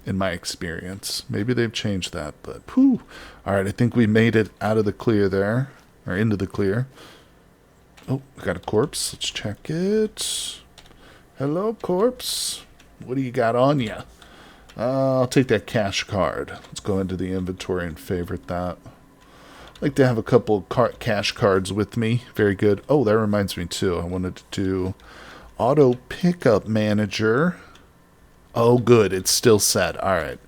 S1: in my experience. Maybe they've changed that, but whew. Alright, I think we made it out of the clear there. Or into the clear. Oh, we got a corpse. Let's check it. Hello, corpse. What do you got on you? I'll take that cash card. Let's go into the inventory and favorite that. I like to have a couple cash cards with me. Very good. Oh, that reminds me too. I wanted to do auto pickup manager. Oh, good. It's still set. All right.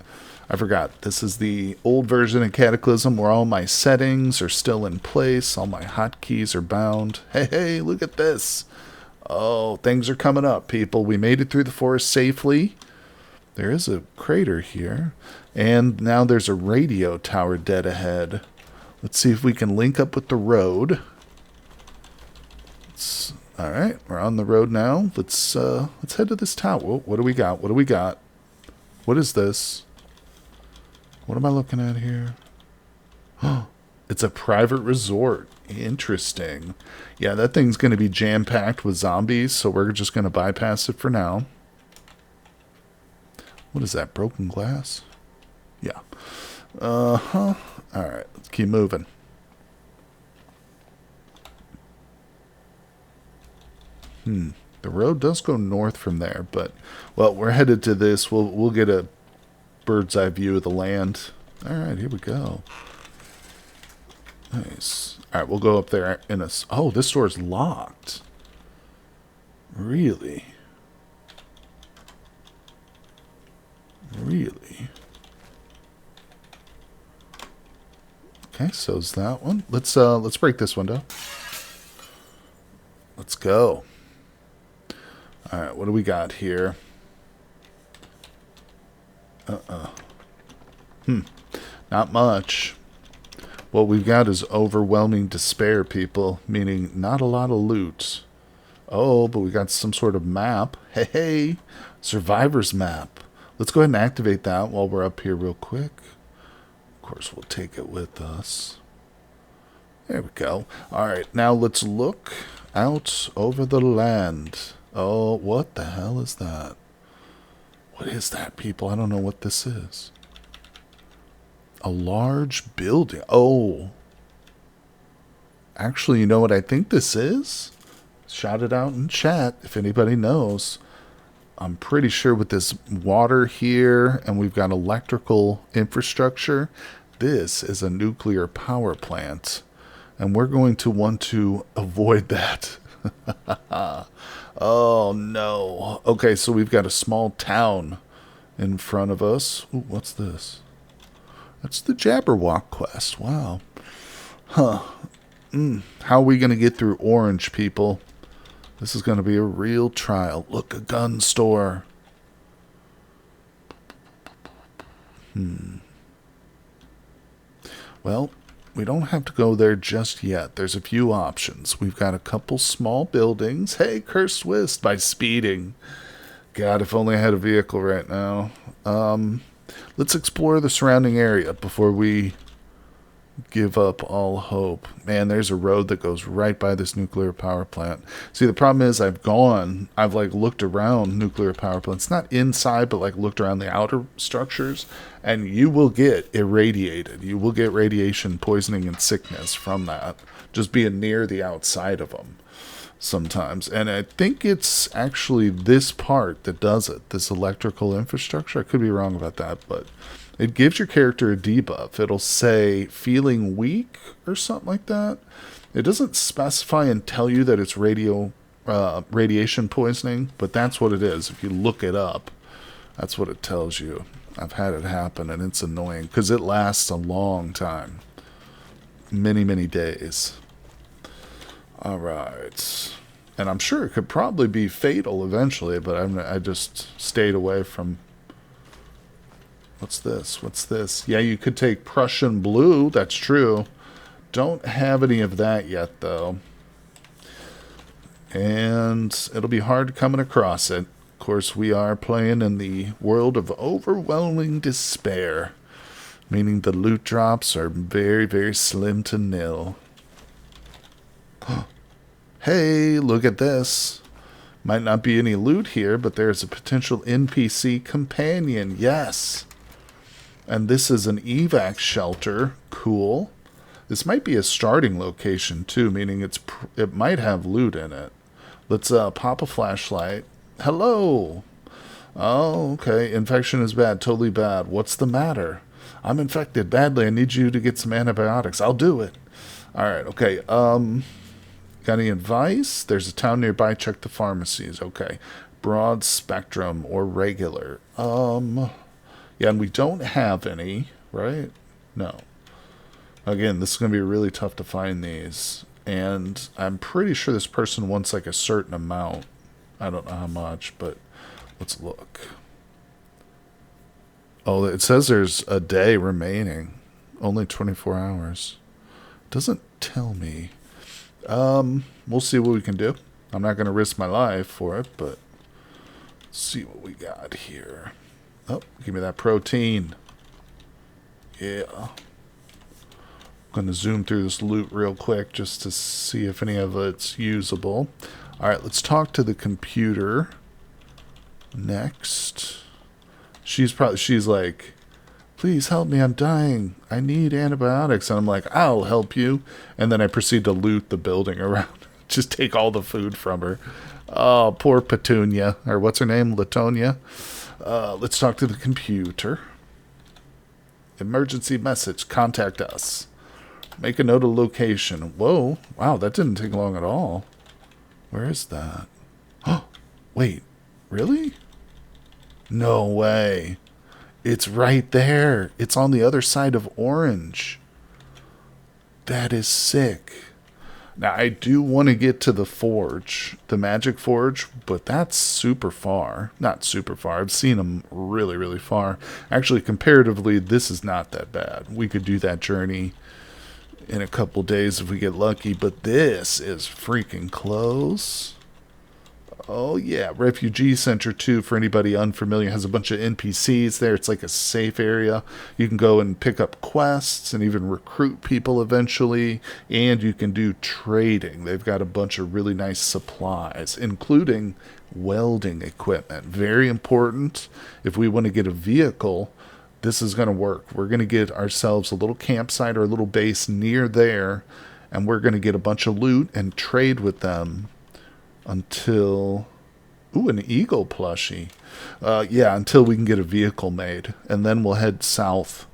S1: I forgot. This is the old version of Cataclysm where all my settings are still in place. All my hotkeys are bound. Hey, hey, look at this. Oh, things are coming up, people. We made it through the forest safely. There is a crater here. And now there's a radio tower dead ahead. Let's see if we can link up with the road. All right, we're on the road now. Let's head to this tower. Whoa, what do we got? What do we got? What is this? What am I looking at here? Oh, it's a private resort. Interesting. Yeah, that thing's going to be jam-packed with zombies, so we're just going to bypass it for now. What is that? Broken glass? Yeah. Uh-huh. Alright, let's keep moving. The road does go north from there, but, well, we're headed to this. We'll get a bird's eye view of the land. Alright, here we go. Nice. Alright, we'll go up there in a... Oh, this door's locked. Really? Really? Okay, so's that one. Let's break this window. Let's go. All right, what do we got here? Not much. What we've got is overwhelming despair, people, meaning not a lot of loot. Oh, but we got some sort of map. Hey, hey, survivor's map. Let's go ahead and activate that while we're up here real quick. Of course, we'll take it with us. There we go. All right, now let's look out over the land. Oh, what the hell is that? What is that, people? I don't know what this is. A large building. Oh. Actually, you know what I think this is? Shout it out in chat if anybody knows. I'm pretty sure with this water here and we've got electrical infrastructure, this is a nuclear power plant. And we're going to want to avoid that. Oh, no. Okay, so we've got a small town in front of us. Ooh, what's this? That's the Jabberwock quest. Wow. Huh. How are we going to get through Orange, people? This is going to be a real trial. Look, a gun store. Well, we don't have to go there just yet. There's a few options. We've got a couple small buildings. Hey, Cursed Whist by speeding. God, if only I had a vehicle right now. Let's explore the surrounding area before we give up all hope. Man, there's a road that goes right by this nuclear power plant. See, the problem is I've like looked around nuclear power plants, not inside, but like looked around the outer structures, and you will get irradiated. You will get radiation poisoning and sickness from that, just being near the outside of them sometimes. And I think it's actually this part that does it, this electrical infrastructure. I could be wrong about that, but it gives your character a debuff. It'll say feeling weak or something like that. It doesn't specify and tell you that it's radiation poisoning, but that's what it is. If you look it up, that's what it tells you. I've had it happen, and it's annoying because it lasts a long time. Many, many days. All right. And I'm sure it could probably be fatal eventually, but I just stayed away from... What's this? What's this? Yeah, you could take Prussian blue. That's true. Don't have any of that yet, though. And it'll be hard coming across it. Of course, we are playing in the world of overwhelming despair, meaning the loot drops are very, very slim to nil. Hey, look at this. Might not be any loot here, but there's a potential NPC companion. Yes. And this is an evac shelter. Cool. This might be a starting location, too, meaning it might have loot in it. Let's pop a flashlight. Hello. Oh, okay. Infection is bad. Totally bad. What's the matter? I'm infected badly. I need you to get some antibiotics. I'll do it. All right. Okay. Got any advice? There's a town nearby. Check the pharmacies. Okay. Broad spectrum or regular. Yeah, and we don't have any, right? No. Again, this is going to be really tough to find these. And I'm pretty sure this person wants like a certain amount. I don't know how much, but let's look. Oh, it says there's a day remaining. Only 24 hours. Doesn't tell me. We'll see what we can do. I'm not going to risk my life for it, but let's see what we got here. Oh, give me that protein. Yeah. I'm going to zoom through this loot real quick just to see if any of it's usable. All right, let's talk to the computer next. She's like, please help me, I'm dying. I need antibiotics. And I'm like, I'll help you. And then I proceed to loot the building around. Just take all the food from her. Oh, poor Petunia. Or what's her name? Latonia. Let's talk to the computer. Emergency message. Contact us. Make a note of location. Whoa. Wow, that didn't take long at all. Where is that? Oh, wait. Really? No way. It's right there. It's on the other side of Orange. That is sick. Now, I do want to get to the forge, the magic forge, but that's super far. Not super far. I've seen them really, really far. Actually, comparatively, this is not that bad. We could do that journey in a couple days if we get lucky, but this is freaking close. Oh, yeah. Refugee Center, too, for anybody unfamiliar, has a bunch of NPCs there. It's like a safe area. You can go and pick up quests and even recruit people eventually. And you can do trading. They've got a bunch of really nice supplies, including welding equipment. Very important. If we want to get a vehicle, this is going to work. We're going to get ourselves a little campsite or a little base near there. And we're going to get a bunch of loot and trade with them. Until, ooh, an eagle plushie. Yeah, until we can get a vehicle made. And then we'll head south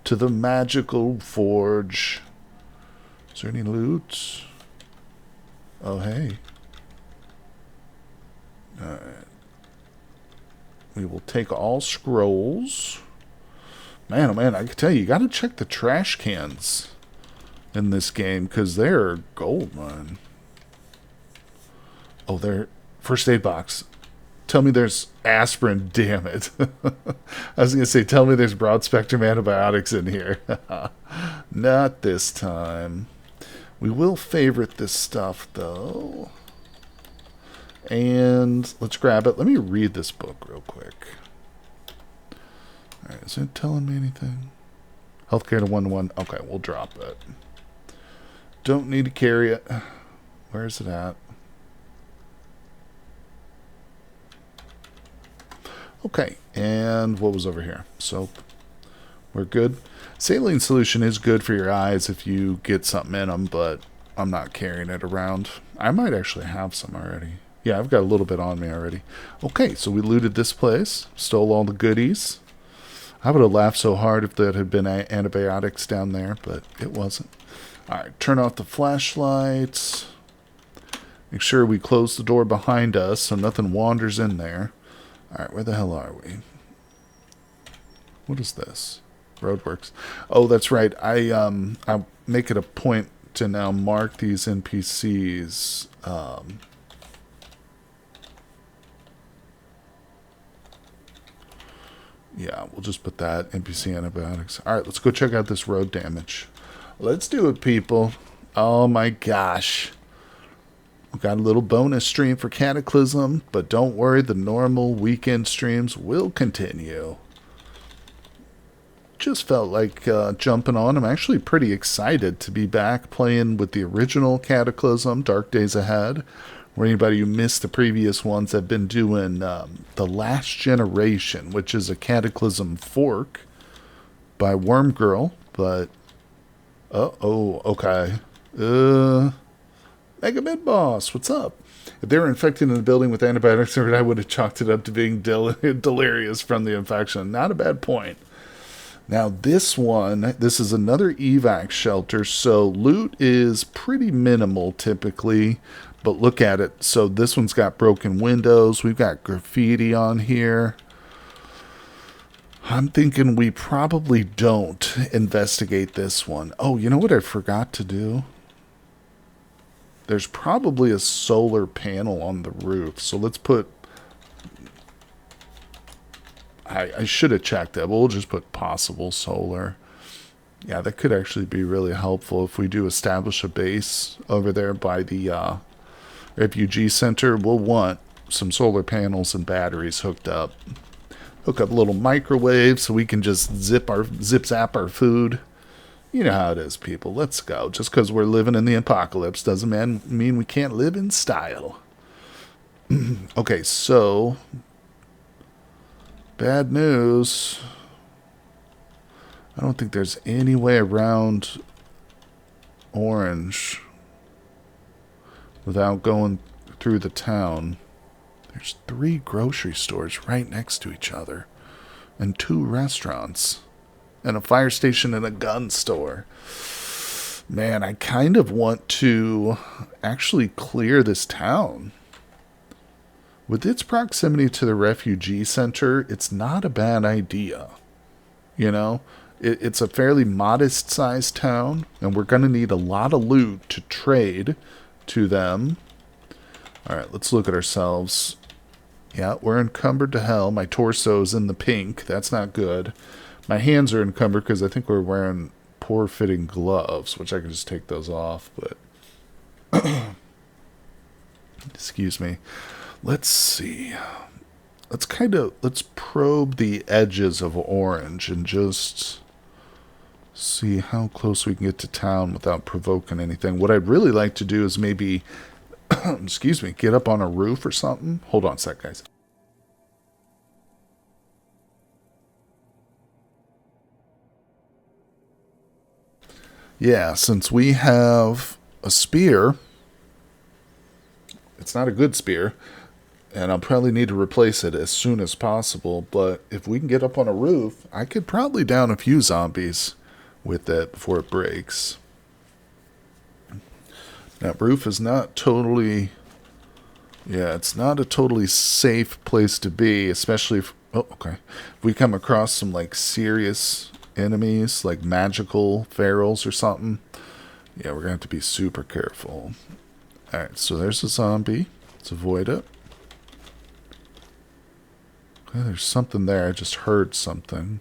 S1: to the magical forge. Is there any loot? Oh, hey. Alright. We will take all scrolls. Man, oh man, I can tell you, you gotta check the trash cans in this game, because they're gold, man. Oh, there. First aid box. Tell me there's aspirin, damn it. I was going to say, tell me there's broad spectrum antibiotics in here. Not this time. We will favorite this stuff, though. And let's grab it. Let me read this book real quick. All right, is it telling me anything? Healthcare to 1-1. Okay, we'll drop it. Don't need to carry it. Where is it at? Okay, and what was over here? Soap. We're good. Saline solution is good for your eyes if you get something in them, but I'm not carrying it around. I might actually have some already. Yeah, I've got a little bit on me already. Okay, so we looted this place, stole all the goodies. I would have laughed so hard if there had been antibiotics down there, but it wasn't. Alright, turn off the flashlights. Make sure we close the door behind us so nothing wanders in there. Alright, where the hell are we? What is this? Roadworks. Oh, that's right. I'll make it a point to now mark these NPCs. Yeah, we'll just put that. NPC antibiotics. Alright, let's go check out this road damage. Let's do it, people. Oh my gosh. We got a little bonus stream for Cataclysm, but don't worry, the normal weekend streams will continue. Just felt like jumping on. I'm actually pretty excited to be back playing with the original Cataclysm, Dark Days Ahead. For anybody who missed the previous ones, I've been doing The Last Generation, which is a Cataclysm fork by Wormgirl, but... oh, okay. Mega Mid-Boss, what's up? If they were infected in the building with antibiotics, I would have chalked it up to being delirious from the infection. Not a bad point. Now this one, this is another evac shelter, so loot is pretty minimal typically, but look at it. So this one's got broken windows, we've got graffiti on here. I'm thinking we probably don't investigate this one. Oh, you know what I forgot to do? There's probably a solar panel on the roof, so let's put... I should have checked that, but we'll just put possible solar. Yeah, that could actually be really helpful if we do establish a base over there by the refugee center. We'll want some solar panels and batteries hooked up. Hook up a little microwave so we can just zip zap our food. You know how it is, people. Let's go. Just because we're living in the apocalypse doesn't mean we can't live in style. Okay, so... bad news. I don't think there's any way around Orange without going through the town. There's 3 grocery stores right next to each other, and 2 restaurants, and a fire station and a gun store. Man, I kind of want to actually clear this town. With its proximity to the refugee center, it's not a bad idea. You know, it's a fairly modest-sized town, and we're going to need a lot of loot to trade to them. All right, let's look at ourselves. Yeah, we're encumbered to hell. My torso's in the pink. That's not good. My hands are encumbered because I think we're wearing poor-fitting gloves, which I can just take those off, but... excuse me. Let's see. Let's probe the edges of Orange and just see how close we can get to town without provoking anything. What I'd really like to do is maybe, excuse me, get up on a roof or something. Hold on a sec, guys. Yeah, since we have a spear, it's not a good spear, and I'll probably need to replace it as soon as possible, but if we can get up on a roof, I could probably down a few zombies with it before it breaks. That roof is not totally... yeah, it's not a totally safe place to be, especially if... oh, okay. If we come across some, like, serious enemies, like magical ferals or something, yeah, we're going to have to be super careful. Alright, so there's a zombie. Let's avoid it. Okay, there's something there. I just heard something.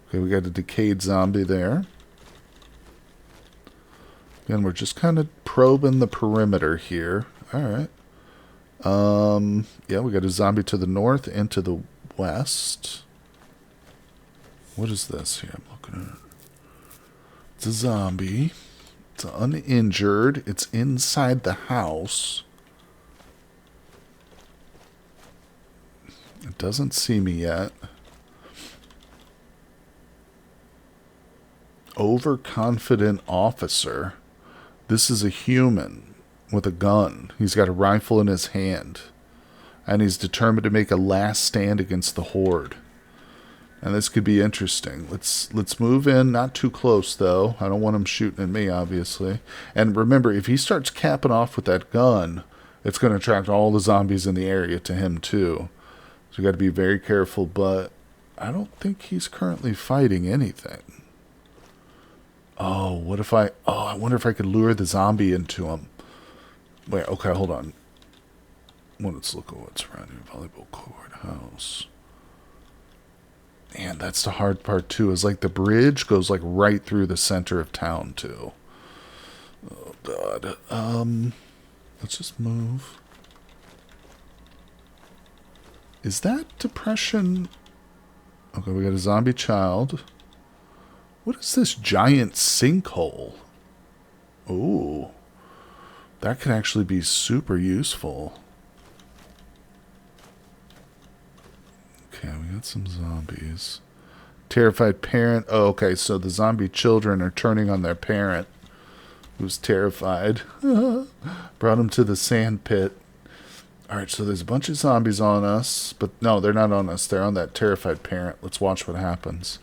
S1: Okay, we got a decayed zombie there. Again, we're just kind of probing the perimeter here. Alright. Yeah, we got a zombie to the north and to the west. What is this here? I'm looking at it. It's a zombie. It's uninjured. It's inside the house. It doesn't see me yet. Overconfident officer. This is a human with a gun. He's got a rifle in his hand. And he's determined to make a last stand against the horde. And this could be interesting. Let's move in, not too close though. I don't want him shooting at me, obviously. And remember, if he starts capping off with that gun, it's going to attract all the zombies in the area to him too. So you got to be very careful, but I don't think he's currently fighting anything. Oh, what if I wonder if I could lure the zombie into him. Wait, okay, hold on. Let's look at what's around here. Volleyball court, house. Man, that's the hard part too, is like the bridge goes like right through the center of town too. Oh god. Let's just move. Is that depression? Okay, we got a zombie child. What is this giant sinkhole? Ooh. That could actually be super useful. Okay, we got some zombies. Terrified parent. Oh, okay, so the zombie children are turning on their parent, who's terrified. Brought him to the sand pit. Alright, so there's a bunch of zombies on us. But no, they're not on us. They're on that terrified parent. Let's watch what happens.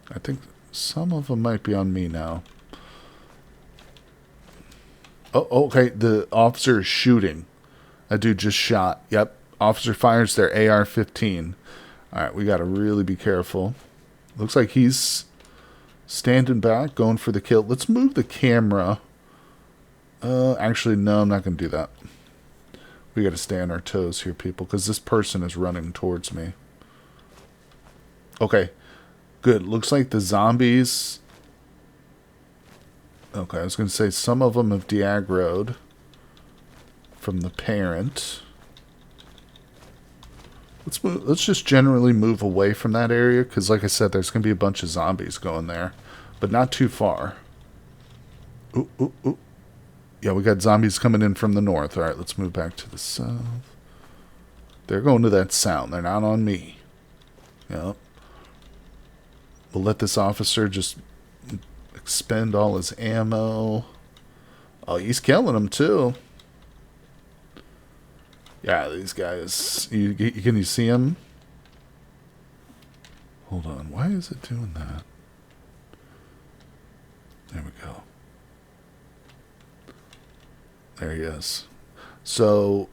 S1: I think some of them might be on me now. Oh, okay, the officer is shooting. That dude just shot. Yep. Officer fires their AR-15. Alright, we gotta really be careful. Looks like he's standing back, going for the kill. Let's move the camera. Actually, no, I'm not gonna do that. We gotta stay on our toes here, people, because this person is running towards me. Okay. Good. Looks like the zombies... Okay, I was gonna say some of them have de-aggroed from the parent. Let's move. Let's just generally move away from that area, because like I said, there's going to be a bunch of zombies going there, but not too far. Ooh, ooh, ooh. Yeah, we got zombies coming in from the north. All right, let's move back to the south. They're going to that sound. They're not on me. Yep. We'll let this officer just expend all his ammo. Oh, he's killing them too. Yeah, these guys. Can you see them? Hold on. Why is it doing that? There we go. There he is. So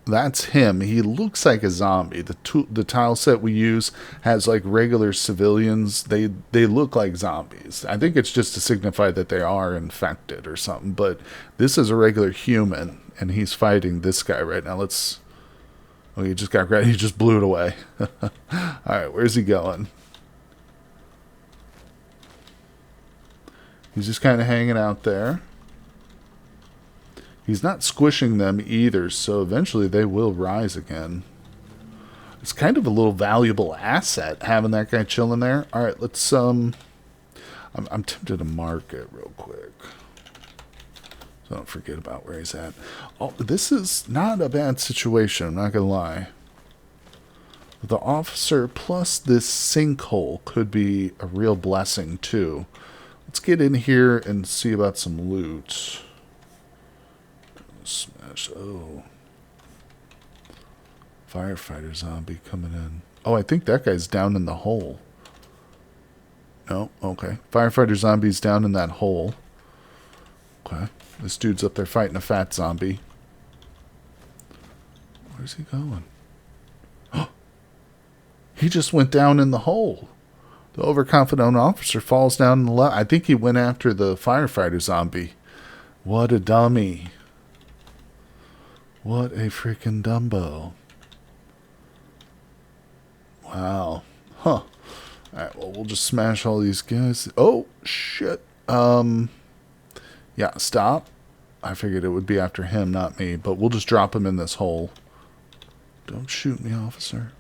S1: that's him. He looks like a zombie. The tile set we use has like regular civilians. They look like zombies. I think it's just to signify that they are infected or something. But this is a regular human, and he's fighting this guy right now. Let's... Oh, he just got grabbed. He just blew it away. Alright, where's he going? He's just kind of hanging out there. He's not squishing them either, so eventually they will rise again. It's kind of a little valuable asset having that guy chilling there. Alright, let's... I'm tempted to mark it real quick. So don't forget about where he's at. Oh, this is not a bad situation, I'm not going to lie. The officer plus this sinkhole could be a real blessing, too. Let's get in here and see about some loot. Smash. Oh. Firefighter zombie coming in. Oh, I think that guy's down in the hole. No, okay. Firefighter zombie's down in that hole. Okay. This dude's up there fighting a fat zombie. Where's he going? Oh! He just went down in the hole. The overconfident officer falls down in the left. I think he went after the firefighter zombie. What a dummy. What a freaking Dumbo. Wow. Huh. Alright, well, we'll just smash all these guys. Oh, shit. Yeah, stop. I figured it would be after him, not me. But we'll just drop him in this hole. Don't shoot me, officer.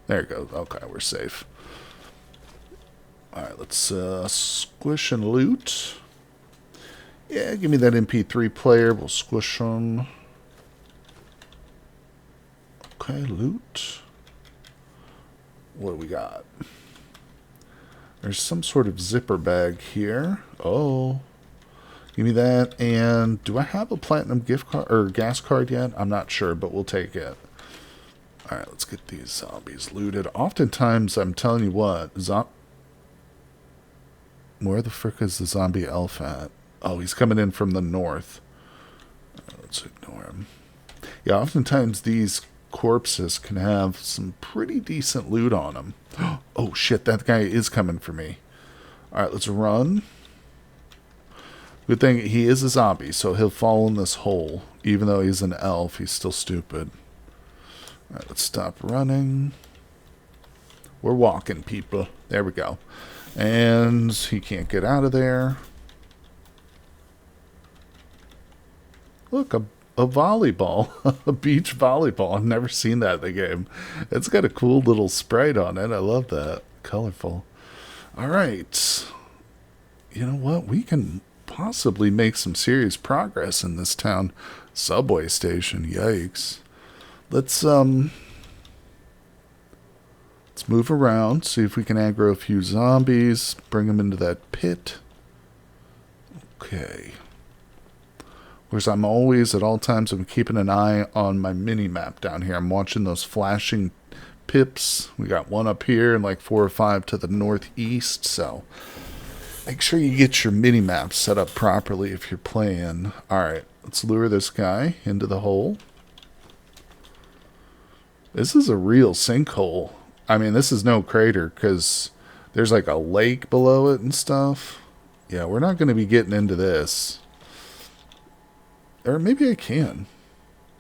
S1: There it goes. Okay, we're safe. Alright, let's squish and loot. Yeah, give me that MP3 player. We'll squish them. Okay, loot. What do we got? There's some sort of zipper bag here. Oh. Give me that. And do I have a platinum gift card or gas card yet? I'm not sure, but we'll take it. Alright, let's get these zombies looted. Oftentimes, I'm telling you what, where the frick is the zombie elf at? Oh, he's coming in from the north. Let's ignore him. Yeah, oftentimes these corpses can have some pretty decent loot on them. Oh shit, that guy is coming for me. Alright, let's run. Good thing he is a zombie, so he'll fall in this hole. Even though he's an elf, he's still stupid. Alright, let's stop running. We're walking, people. There we go. And he can't get out of there. Look, a volleyball. A beach volleyball. I've never seen that in the game. It's got a cool little sprite on it. I love that. Colorful. Alright. You know what? We can possibly make some serious progress in this town. Subway station. Yikes. Let's move around, see if we can aggro a few zombies, bring them into that pit. Okay. Whereas I'm always, at all times, I'm keeping an eye on my mini-map down here. I'm watching those flashing pips. We got one up here and like 4 or 5 to the northeast, so make sure you get your mini-map set up properly if you're playing. Alright, let's lure this guy into the hole. This is a real sinkhole. I mean, this is no crater because there's like a lake below it and stuff. Yeah, we're not going to be getting into this. Or maybe I can.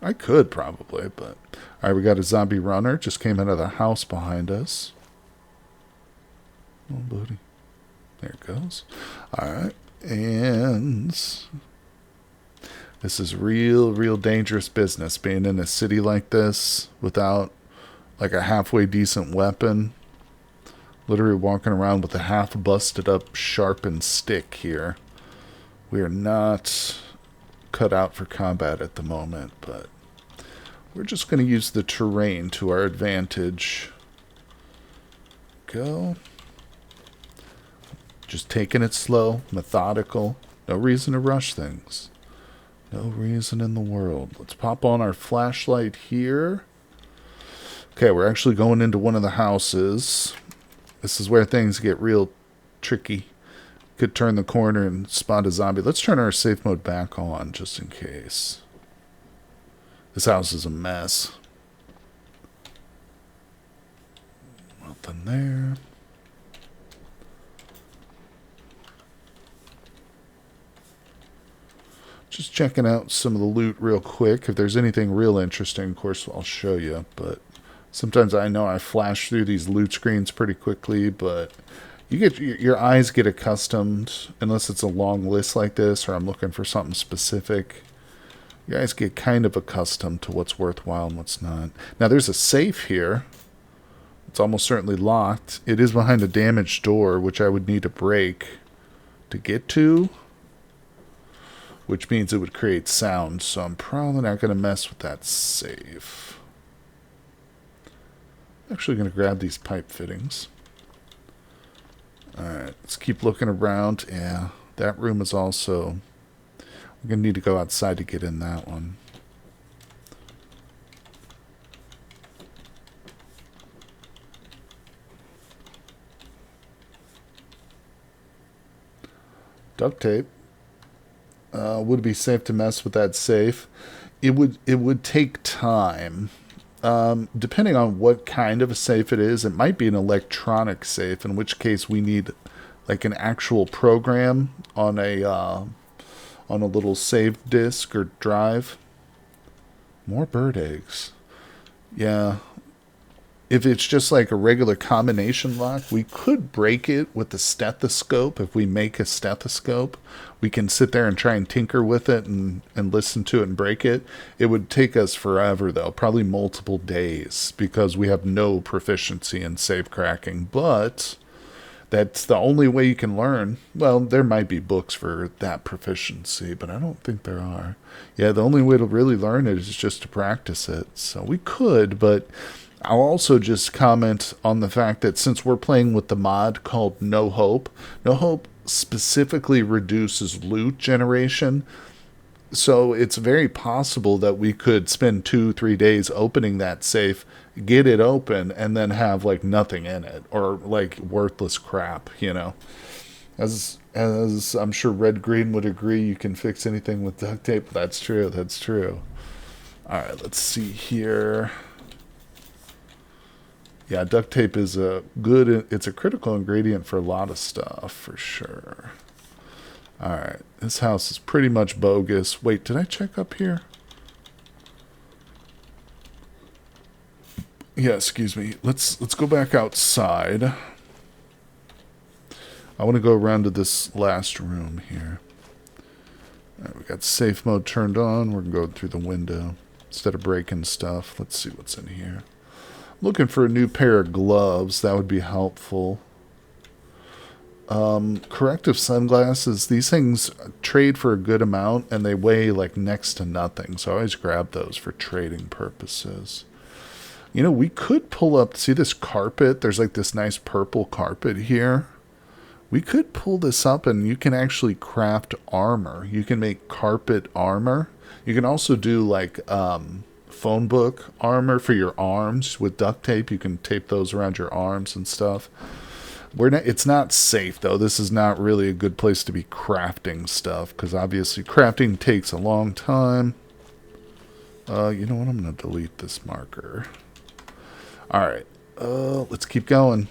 S1: I could probably, but... Alright, we got a zombie runner. Just came out of the house behind us. Oh, buddy. There it goes. Alright, and... This is real dangerous business, being in a city like this without like a halfway decent weapon. Literally walking around with a half busted up sharpened stick here. We are not cut out for combat at the moment, but we're just going to use the terrain to our advantage. Go. Just taking it slow, methodical. No reason to rush things. No reason in the world. Let's pop on our flashlight here. Okay, we're actually going into one of the houses. This is where things get real tricky. Could turn the corner and spot a zombie. Let's turn our safe mode back on, just in case. This house is a mess. Nothing there. Just checking out some of the loot real quick. If there's anything real interesting, of course, I'll show you. But sometimes I know I flash through these loot screens pretty quickly, but you get your eyes get accustomed, unless it's a long list like this or I'm looking for something specific. You guys get kind of accustomed to what's worthwhile and what's not. Now, there's a safe here. It's almost certainly locked. It is behind a damaged door, which I would need to break to get to, which means it would create sound, so I'm probably not going to mess with that safe. I'm actually going to grab these pipe fittings. Alright, let's keep looking around. Yeah, that room is also... We're going to need to go outside to get in that one. Duct tape. Would it be safe to mess with that safe? It would take time. Depending on what kind of a safe it is, it might be an electronic safe, in which case we need like an actual program on a little save disk or drive. More bird eggs. Yeah. If it's just like a regular combination lock, we could break it with the stethoscope. If we make a stethoscope, we can sit there and try and tinker with it and listen to it and break it. It would take us forever, though, probably multiple days, because we have no proficiency in safe cracking. But that's the only way you can learn. Well, there might be books for that proficiency, but I don't think there are. Yeah, the only way to really learn it is just to practice it. So we could, but... I'll also just comment on the fact that since we're playing with the mod called No Hope specifically reduces loot generation. So it's very possible that we could spend 2-3 days opening that safe get it open, and then have like nothing in it or like worthless crap, you know. As I'm sure Red Green would agree, you can fix anything with duct tape. That's true. That's true. All right, let's see here. Yeah, duct tape is it's a critical ingredient for a lot of stuff, for sure. All right, this house is pretty much bogus. Wait, did I check up here? Yeah, excuse me. Let's go back outside. I want to go around to this last room here. All right, we got safe mode turned on. We're going through the window instead of breaking stuff. Let's see what's in here. Looking for a new pair of gloves. That would be helpful. Corrective sunglasses. These things trade for a good amount, and they weigh like next to nothing. So I always grab those for trading purposes. You know, we could pull up. See this carpet? There's like this nice purple carpet here. We could pull this up, and you can actually craft armor. You can make carpet armor. You can also do like phone book armor for your arms with duct tape. You can tape those around your arms and stuff. It's not safe, though. This is not really a good place to be crafting stuff, because obviously crafting takes a long time. You know what? I'm going to delete this marker. Alright, let's keep going.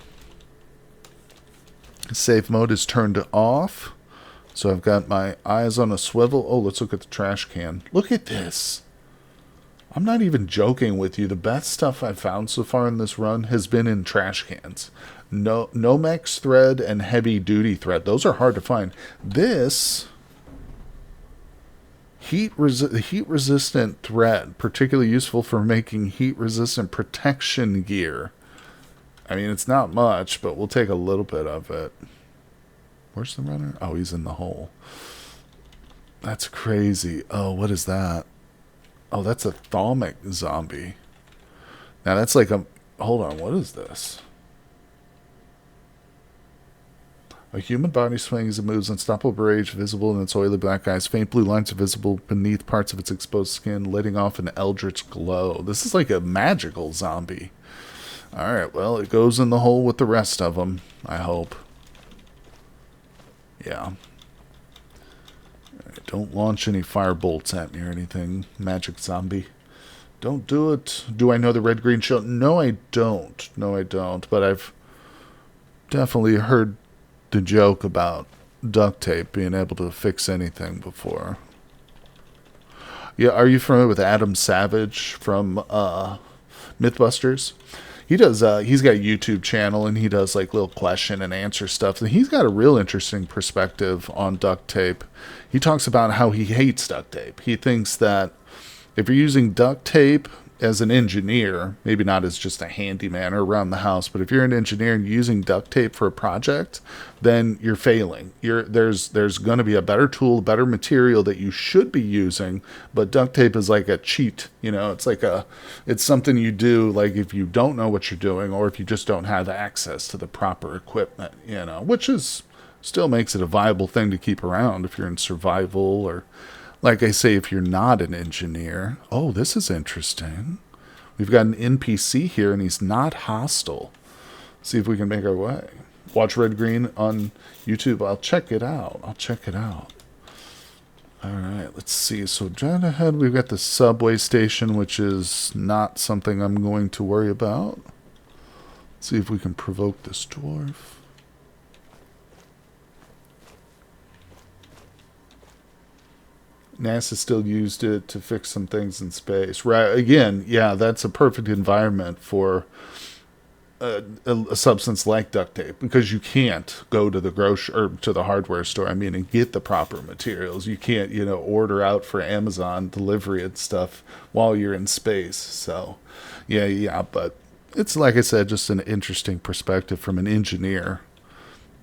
S1: Safe mode is turned off. So I've got my eyes on a swivel. Oh, let's look at the trash can. Look at this. I'm not even joking with you. The best stuff I've found so far in this run has been in trash cans. No Nomex thread and heavy duty thread. Those are hard to find. This heat resistant thread, particularly useful for making heat resistant protection gear. I mean, it's not much, but we'll take a little bit of it. Where's the runner? Oh, he's in the hole. That's crazy. Oh, what is that? Oh, that's a thalmic zombie. Now that's like a... Hold on, what is this? A human body swings and moves, unstoppable rage visible in its oily black eyes. Faint blue lines are visible beneath parts of its exposed skin, letting off an eldritch glow. This is like a magical zombie. Alright, well, it goes in the hole with the rest of them, I hope. Yeah. Right, don't launch any fire bolts at me or anything, magic zombie. Don't do it. Do I know the Red Green Show? No, I don't. No, I don't. But I've definitely heard the joke about duct tape being able to fix anything before. Yeah, are you familiar with Adam Savage from Mythbusters? He does. He's got a YouTube channel, and he does like little question and answer stuff. And he's got a real interesting perspective on duct tape. He talks about how he hates duct tape. He thinks that if you're using duct tape as an engineer, maybe not as just a handyman or around the house, but if you're an engineer and using duct tape for a project, then you're failing. There's going to be a better tool, a better material that you should be using, but duct tape is like a cheat. You know, it's something you do like if you don't know what you're doing, or if you just don't have access to the proper equipment, you know, which is still makes it a viable thing to keep around if you're in survival, or like I say, if you're not an engineer. Oh, this is interesting. We've got an NPC here, and he's not hostile. See if we can make our way. Watch Red Green on YouTube. I'll check it out. All right, let's see. So down ahead, we've got the subway station, which is not something I'm going to worry about. Let's see if we can provoke this dwarf. NASA still used it to fix some things in space. Right. Again, yeah, that's a perfect environment for a substance like duct tape, because you can't go to the grocery or to the hardware store, and get the proper materials. You can't, order out for Amazon delivery and stuff while you're in space. So, yeah, but it's, like I said, just an interesting perspective from an engineer.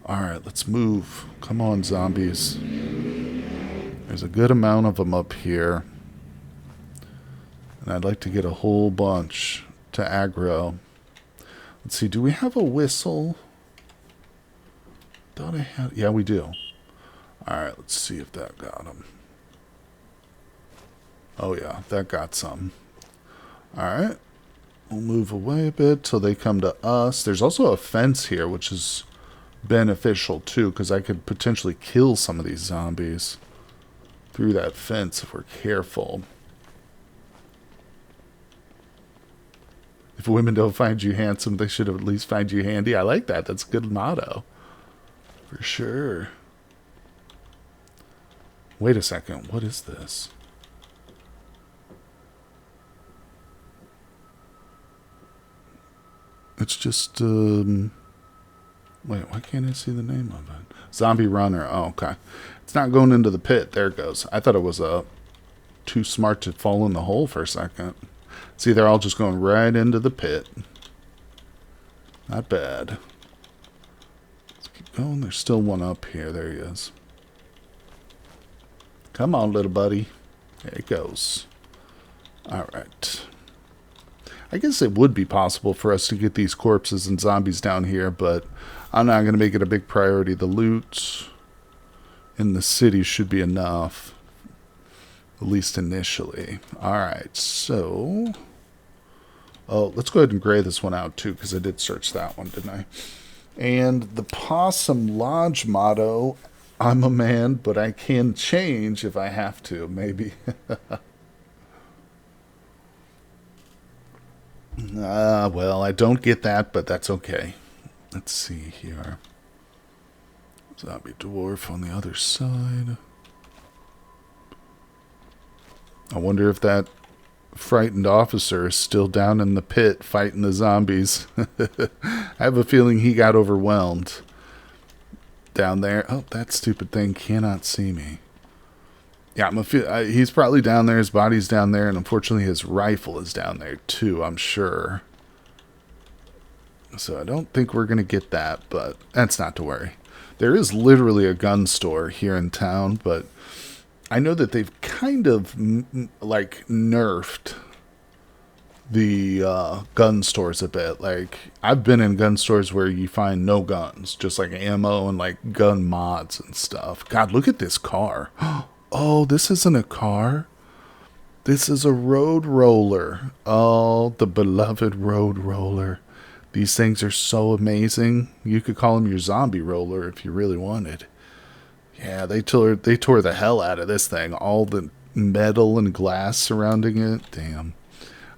S1: All right, let's move. Come on, zombies. There's a good amount of them up here. And I'd like to get a whole bunch to aggro. Let's see, do we have a whistle? Thought I had... Yeah, we do. Alright, let's see if that got him. Oh yeah, that got some. Alright. We'll move away a bit till they come to us. There's also a fence here, which is beneficial too, because I could potentially kill some of these zombies through that fence if we're careful. If women don't find you handsome, they should at least find you handy. I like that. That's a good motto. For sure. Wait a second. What is this? It's just, wait, why can't I see the name of it? Zombie Runner. Oh, okay. It's not going into the pit. There it goes. I thought it was too smart to fall in the hole for a second. See, they're all just going right into the pit. Not bad. Let's keep going. There's still one up here. There he is. Come on, little buddy. There he goes. All right. I guess it would be possible for us to get these corpses and zombies down here, but I'm not going to make it a big priority. The loot in the city should be enough, at least initially. Alright, so... Oh, let's go ahead and gray this one out, too, because I did search that one, didn't I? And the Possum Lodge motto, I'm a man, but I can change if I have to, maybe. Well, I don't get that, but that's okay. Let's see here. Zombie dwarf on the other side. I wonder if that frightened officer is still down in the pit fighting the zombies. I have a feeling he got overwhelmed down there. Oh, that stupid thing cannot see me. Yeah, he's probably down there. His body's down there, and unfortunately his rifle is down there too, I'm sure. So I don't think we're going to get that, but that's not to worry. There is literally a gun store here in town, but I know that they've kind of like nerfed the gun stores a bit. Like, I've been in gun stores where you find no guns, just like ammo and like gun mods and stuff. God, look at this car. Oh, this isn't a car. This is a road roller. Oh, the beloved road roller. These things are so amazing. You could call them your zombie roller if you really wanted. Yeah, they tore the hell out of this thing. All the metal and glass surrounding it. Damn.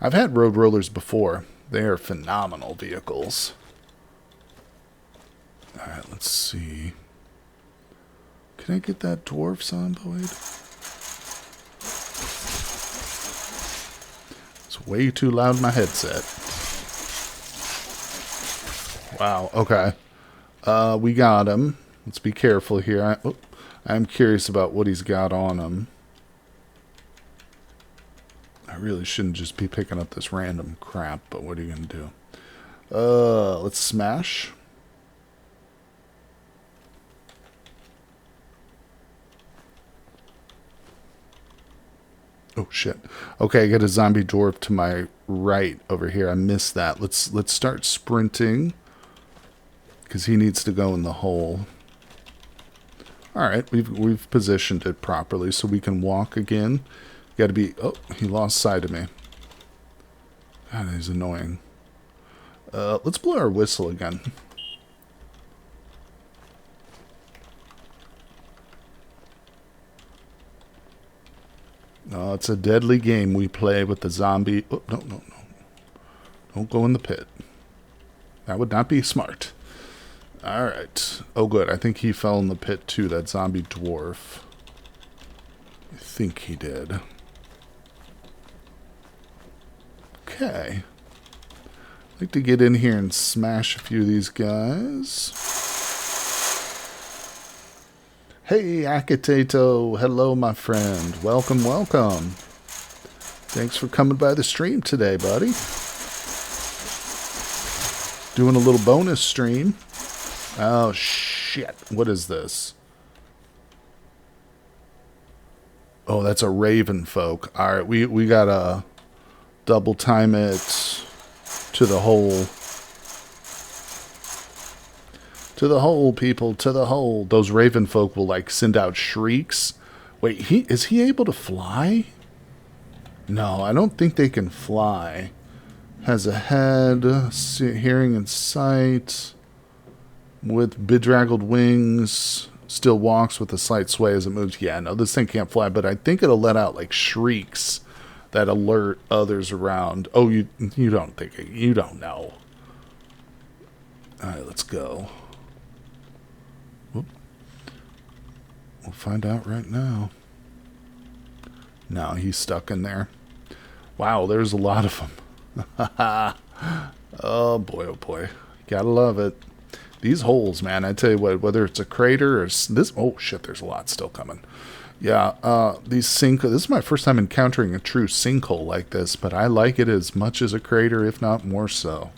S1: I've had road rollers before. They are phenomenal vehicles. Alright, let's see. Can I get that dwarf zomboid? It's way too loud in my headset. Wow, okay. We got him. Let's be careful here. I'm curious about what he's got on him. I really shouldn't just be picking up this random crap, but what are you going to do? Let's smash. Oh shit. Okay, I got a zombie dwarf to my right over here. I missed that. Let's start sprinting, because he needs to go in the hole. Alright, we've positioned it properly so we can walk again. Gotta be... Oh, he lost sight of me. God, he's annoying. Let's blow our whistle again. Oh, it's a deadly game we play with the zombie... Oh, no. Don't go in the pit. That would not be smart. Alright. Oh, good. I think he fell in the pit, too, that zombie dwarf. I think he did. Okay. I'd like to get in here and smash a few of these guys. Hey, Akitato. Hello, my friend. Welcome, welcome. Thanks for coming by the stream today, buddy. Doing a little bonus stream. Oh, shit. What is this? Oh, that's a Raven folk. Alright, we gotta double time it to the hole. To the hole, people. To the hole. Those Raven folk will, like, send out shrieks. Wait, is he able to fly? No, I don't think they can fly. Has a head, hearing and sight, with bedraggled wings, still walks with a slight sway as it moves. Yeah, no, this thing can't fly, but I think it'll let out like shrieks that alert others around. Oh, you don't think it, you don't know. All right, let's go. Whoop. We'll find out right now. No, he's stuck in there. Wow, there's a lot of them. Oh boy, oh boy. Gotta love it. These holes, man, I tell you what, whether it's a crater or this... Oh, shit, there's a lot still coming. Yeah, these sinkhole... This is my first time encountering a true sinkhole like this, but I like it as much as a crater, if not more so.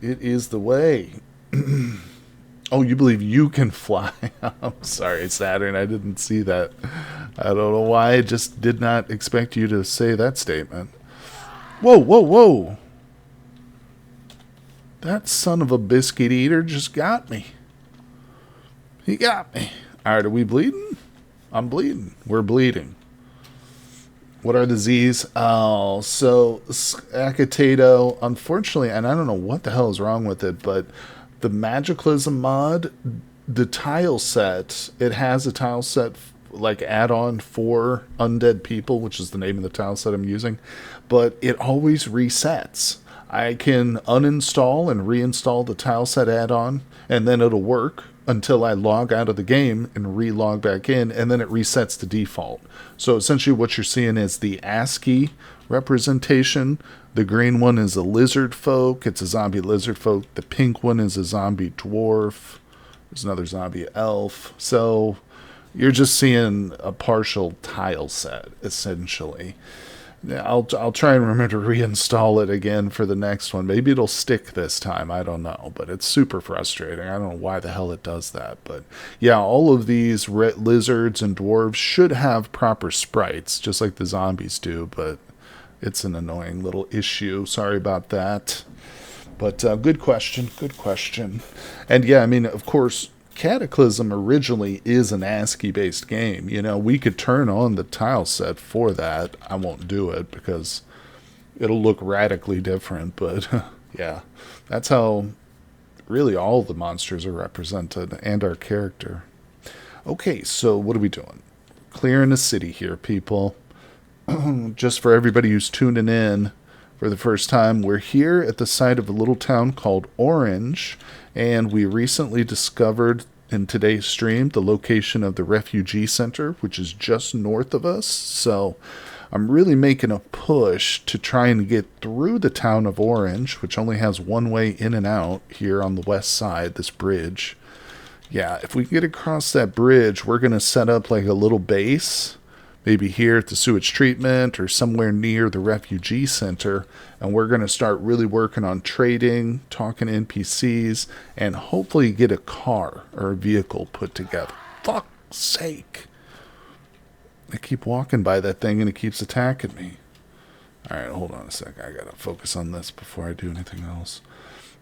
S1: It is the way. Oh, you believe you can fly? I'm sorry, Saturn, I didn't see that. I don't know why, I just did not expect you to say that statement. Whoa, whoa, whoa! That son of a biscuit eater just got me. He got me. Alright, are we bleeding? I'm bleeding. We're bleeding. What are the Z's? Oh, so Acetato, unfortunately, and I don't know what the hell is wrong with it, but the Cataclysm mod, the tile set, it has a tile set like add-on for undead people, which is the name of the tile set I'm using, but it always resets. I can uninstall and reinstall the tile set add-on, and then it'll work until I log out of the game and re-log back in, and then it resets to default. So essentially what you're seeing is the ASCII representation. The green one is a lizard folk. It's a zombie lizard folk. The pink one is a zombie dwarf. There's another zombie elf. So you're just seeing a partial tile set, essentially. I'll try and remember to reinstall it again for the next one. Maybe it'll stick this time. I don't know. But it's super frustrating. I don't know why the hell it does that. But yeah, all of these lizards and dwarves should have proper sprites, just like the zombies do. But it's an annoying little issue. Sorry about that. But good question. Good question. And yeah, I mean, of course, Cataclysm originally is an ASCII-based game. You know, we could turn on the tile set for that. I won't do it because it'll look radically different. But yeah, that's how really all the monsters are represented and our character. Okay, so what are we doing? Clearing the city here, people. Just for everybody who's tuning in for the first time, we're here at the site of a little town called Orange, and we recently discovered in today's stream the location of the refugee center, which is just north of us. So I'm really making a push to try and get through the town of Orange, which only has one way in and out here on the west side, this bridge. Yeah, if we can get across that bridge, we're going to set up like a little base, maybe here at the sewage treatment or somewhere near the refugee center, and we're going to start really working on trading, talking to NPCs, and hopefully get a car or a vehicle put together. Fuck's sake. I keep walking by that thing and it keeps attacking me. Alright, hold on a sec. I gotta focus on this before I do anything else.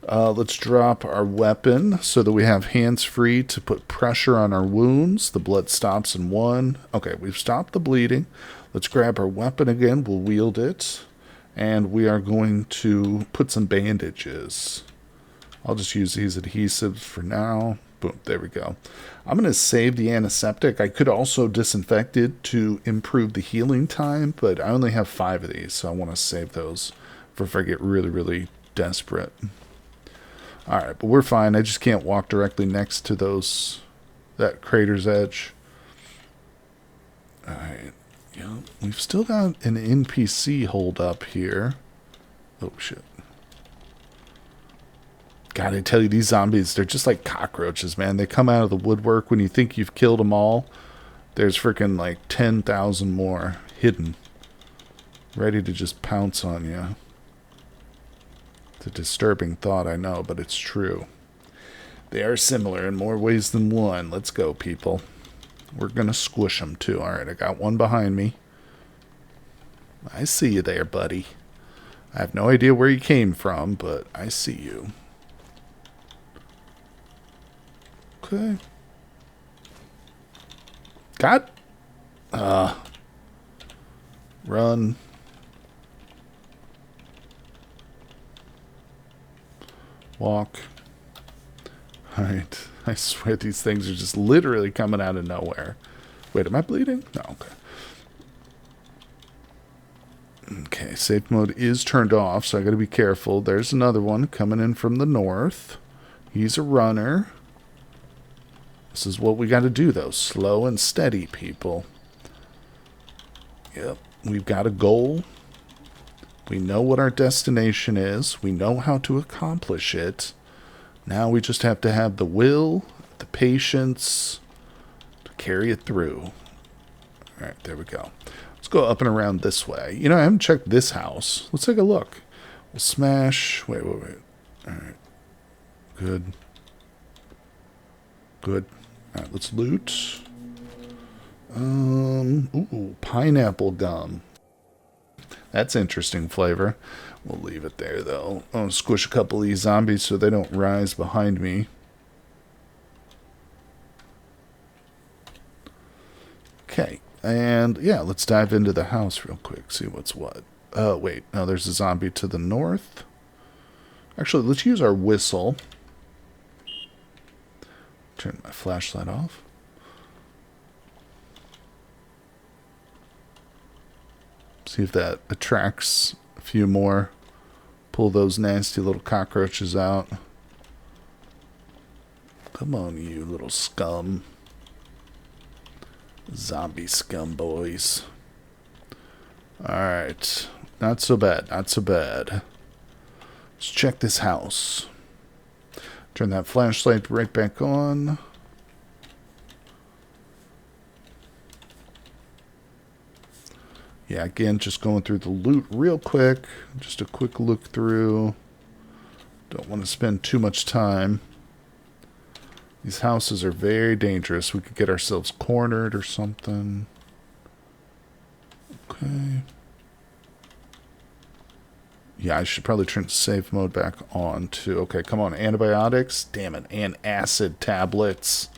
S1: Let's drop our weapon so that we have hands free to put pressure on our wounds. The blood stops in one. Okay, we've stopped the bleeding. Let's grab our weapon again. We'll wield it. And we are going to put some bandages. I'll just use these adhesives for now. Boom, there we go. I'm going to save the antiseptic. I could also disinfect it to improve the healing time, but I only have 5 of these, so I want to save those for if I get really, really desperate. Alright, but we're fine. I just can't walk directly next to that crater's edge. Alright. Yeah, we've still got an NPC hold up here. Oh, shit. God, I tell you, these zombies, they're just like cockroaches, man. They come out of the woodwork when you think you've killed them all. There's freaking like 10,000 more hidden, ready to just pounce on you. It's a disturbing thought, I know, but it's true. They are similar in more ways than one. Let's go, people. We're going to squish them, too. Alright, I got one behind me. I see you there, buddy. I have no idea where you came from, but I see you. Okay. God. Run. Walk. Alright. I swear these things are just literally coming out of nowhere. Wait, am I bleeding? No, okay. Okay, safe mode is turned off, so I gotta be careful. There's another one coming in from the north. He's a runner. This is what we gotta do, though. Slow and steady, people. Yep, we've got a goal. We know what our destination is. We know how to accomplish it. Now we just have to have the will, the patience to carry it through. Alright, there we go. Let's go up and around this way. You know, I haven't checked this house. Let's take a look. We'll smash. Wait. Alright. Good. Good. Alright, let's loot. Ooh, pineapple gum. That's interesting flavor. We'll leave it there, though. I'll squish a couple of these zombies so they don't rise behind me. Okay. And, yeah, let's dive into the house real quick. See what's what. Oh, wait. No, there's a zombie to the north. Actually, let's use our whistle. Turn my flashlight off. See if that attracts a few more. Pull those nasty little cockroaches out. Come on, you little scum. Zombie scum boys. Alright. Not so bad, not so bad. Let's check this house. Turn that flashlight right back on. Yeah, again, just going through the loot real quick. Just a quick look through. Don't want to spend too much time. These houses are very dangerous. We could get ourselves cornered or something. Okay. Yeah, I should probably turn safe mode back on too. Okay, come on. Antibiotics. Damn it. And acid tablets.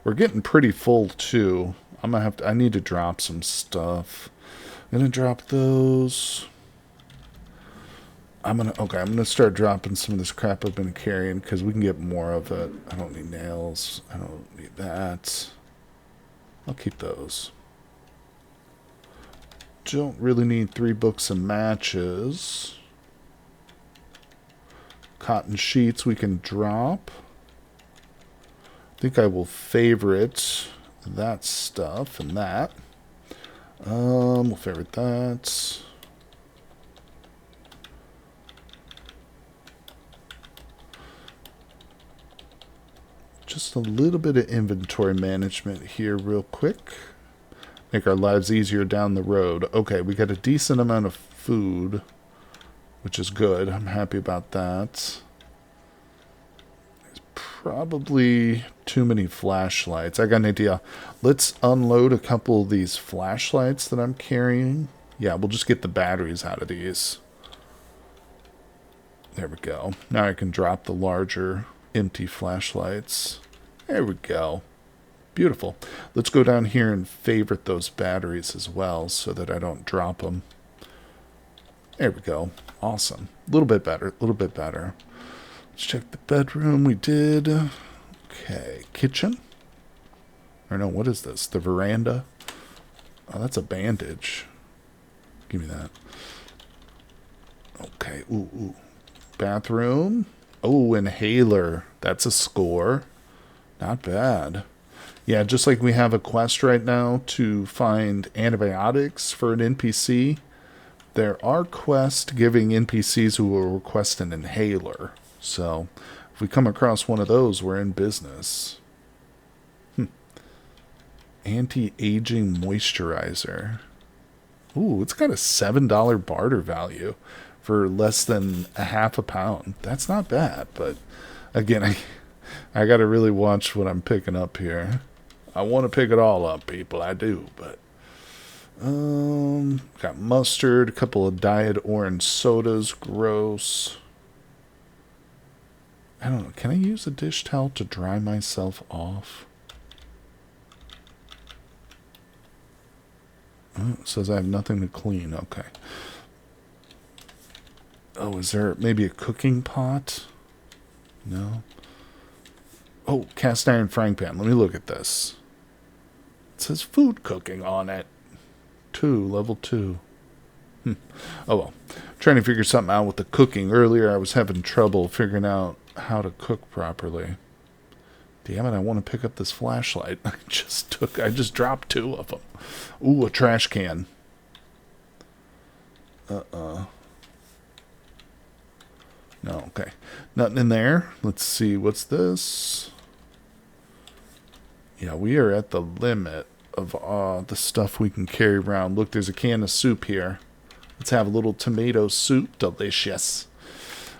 S1: We're getting pretty full too. I'm gonna have to. I need to drop some stuff. I'm gonna drop those. I'm gonna start dropping some of this crap I've been carrying because we can get more of it. I don't need nails. I don't need that. I'll keep those. Don't really need 3 books and matches. Cotton sheets we can drop. I think I will favorite that stuff and that. We'll favorite that. Just a little bit of inventory management here real quick. Make our lives easier down the road. Okay, we got a decent amount of food, which is good. I'm happy about that. There's probably too many flashlights. I got an idea. Let's unload a couple of these flashlights that I'm carrying. Yeah, we'll just get the batteries out of these. There we go. Now I can drop the larger empty flashlights. There we go. Beautiful. Let's go down here and favorite those batteries as well so that I don't drop them. There we go. Awesome. A little bit better. A little bit better. Let's check the bedroom. We did. Okay. Kitchen. Or no, what is this? The veranda. Oh, that's a bandage. Give me that. Okay. Ooh. Bathroom. Oh, inhaler. That's a score. Not bad. Yeah, just like we have a quest right now to find antibiotics for an NPC, there are quests giving NPCs who will request an inhaler. So, if we come across one of those, we're in business. Anti-aging moisturizer. Ooh, it's got a $7 barter value for less than a half a pound. That's not bad, but again, I got to really watch what I'm picking up here. I want to pick it all up, people. I do, but got mustard, a couple of diet orange sodas. Gross. I don't know. Can I use a dish towel to dry myself off? Oh, it says I have nothing to clean. Okay. Oh, is there maybe a cooking pot? No. Oh, cast iron frying pan. Let me look at this. It says food cooking on it. 2, level 2. Oh well. Trying to figure something out with the cooking. Earlier I was having trouble figuring out how to cook properly. Damn it, I want to pick up this flashlight. I just dropped 2 of them. Ooh, a trash can. No, okay. Nothing in there. Let's see, what's this? Yeah, we are at the limit of the stuff we can carry around. Look, there's a can of soup here. Let's have a little tomato soup. Delicious.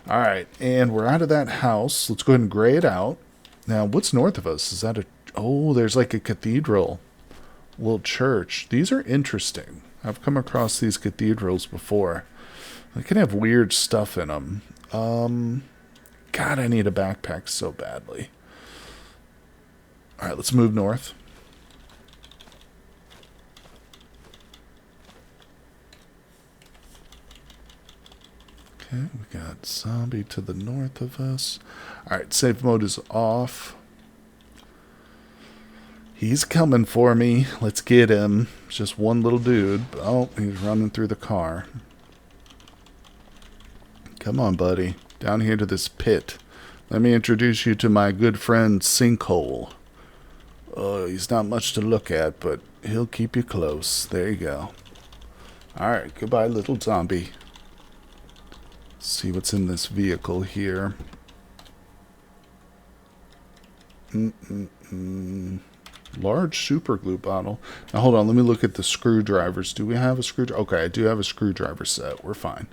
S1: Alright, and we're out of that house. Let's go ahead and gray it out. Now, what's north of us? Is that a... Oh, there's like a cathedral. A little church. These are interesting. I've come across these cathedrals before. They can have weird stuff in them. God, I need a backpack so badly. Alright, let's move north. Okay, we got zombie to the north of us. Alright, safe mode is off. He's coming for me. Let's get him. It's just one little dude. Oh, he's running through the car. Come on, buddy. Down here to this pit. Let me introduce you to my good friend Sinkhole. He's not much to look at, but he'll keep you close. There you go. Alright, goodbye, little zombie. See what's in this vehicle here. Large super glue bottle. Now hold on, let me look at the screwdrivers. Do we have a screwdriver? Okay, I do have a screwdriver set. We're fine.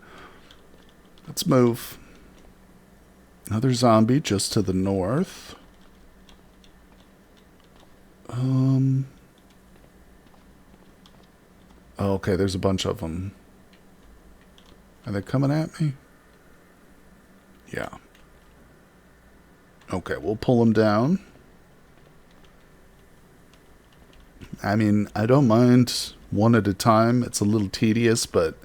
S1: Let's move. Another zombie just to the north. Oh, okay, there's a bunch of them. Are they coming at me? Yeah. Okay, we'll pull them down. I mean, I don't mind one at a time. It's a little tedious, but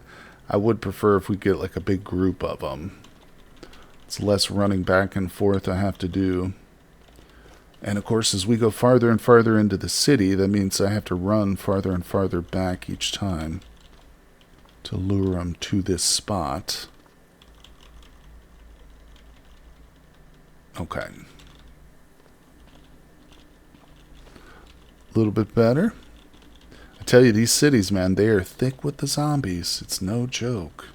S1: I would prefer if we get like a big group of them. It's less running back and forth I have to do. And of course, as we go farther and farther into the city, that means I have to run farther and farther back each time to lure them to this spot. Okay. A little bit better. I tell you, these cities, man, they are thick with the zombies. It's no joke.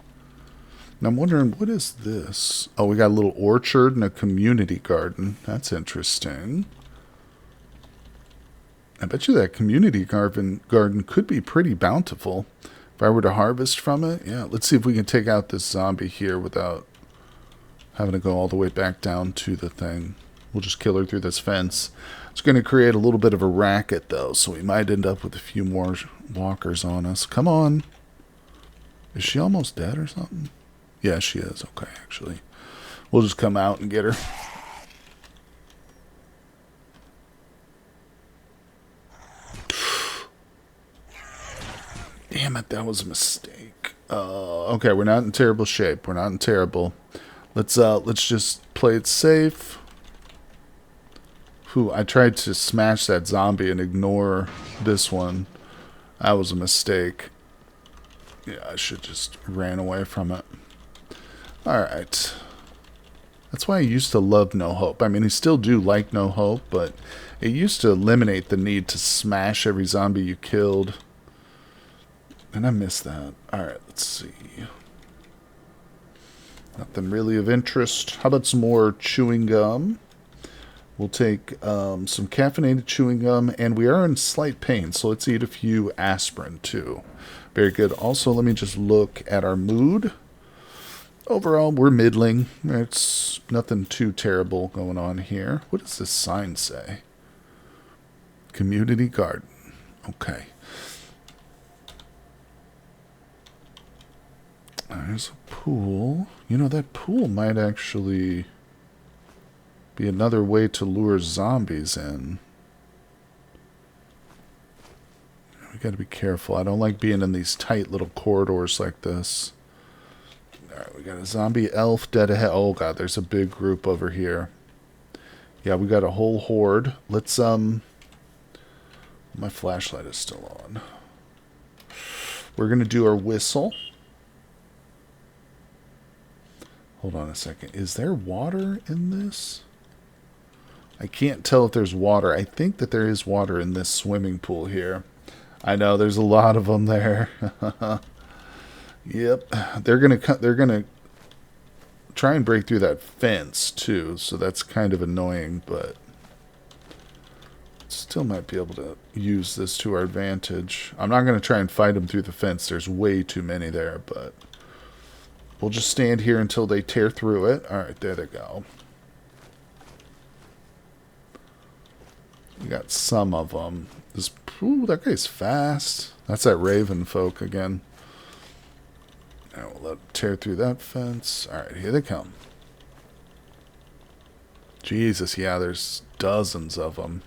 S1: And I'm wondering, what is this? Oh, we got a little orchard and a community garden. That's interesting. I bet you that community garden could be pretty bountiful. If I were to harvest from it, yeah. Let's see if we can take out this zombie here without having to go all the way back down to the thing. We'll just kill her through this fence. It's going to create a little bit of a racket, though, so we might end up with a few more walkers on us. Come on. Is she almost dead or something? Yeah, she is. Okay, actually. We'll just come out and get her. Damn it, that was a mistake. Okay, we're not in terrible shape. We're not in terrible. Let's just play it safe. Whew, I tried to smash that zombie and ignore this one. That was a mistake. Yeah, I should just ran away from it. Alright. That's why I used to love No Hope. I mean, I still do like No Hope, but it used to eliminate the need to smash every zombie you killed. And I miss that. Alright, let's see. Nothing really of interest. How about some more chewing gum? We'll take some caffeinated chewing gum, and we are in slight pain, so let's eat a few aspirin, too. Very good. Also, let me just look at our mood. Overall, we're middling. It's nothing too terrible going on here. What does this sign say? Community garden. Okay. There's a pool. You know, that pool might actually be another way to lure zombies in. We gotta be careful. I don't like being in these tight little corridors like this. Alright, we got a zombie elf dead ahead. Oh god, there's a big group over here. Yeah, we got a whole horde. Let's, my flashlight is still on. We're going to do our whistle. Hold on a second. Is there water in this? I can't tell if there's water. I think that there is water in this swimming pool here. I know there's a lot of them there. Yep. They're gonna try and break through that fence too, so that's kind of annoying, but still might be able to use this to our advantage. I'm not going to try and fight them through the fence. There's way too many there, but we'll just stand here until they tear through it. All right, there they go. We got some of them. Ooh, that guy's fast. That's that Raven folk again. Now we'll let them tear through that fence. All right, here they come. Jesus, yeah, there's dozens of them.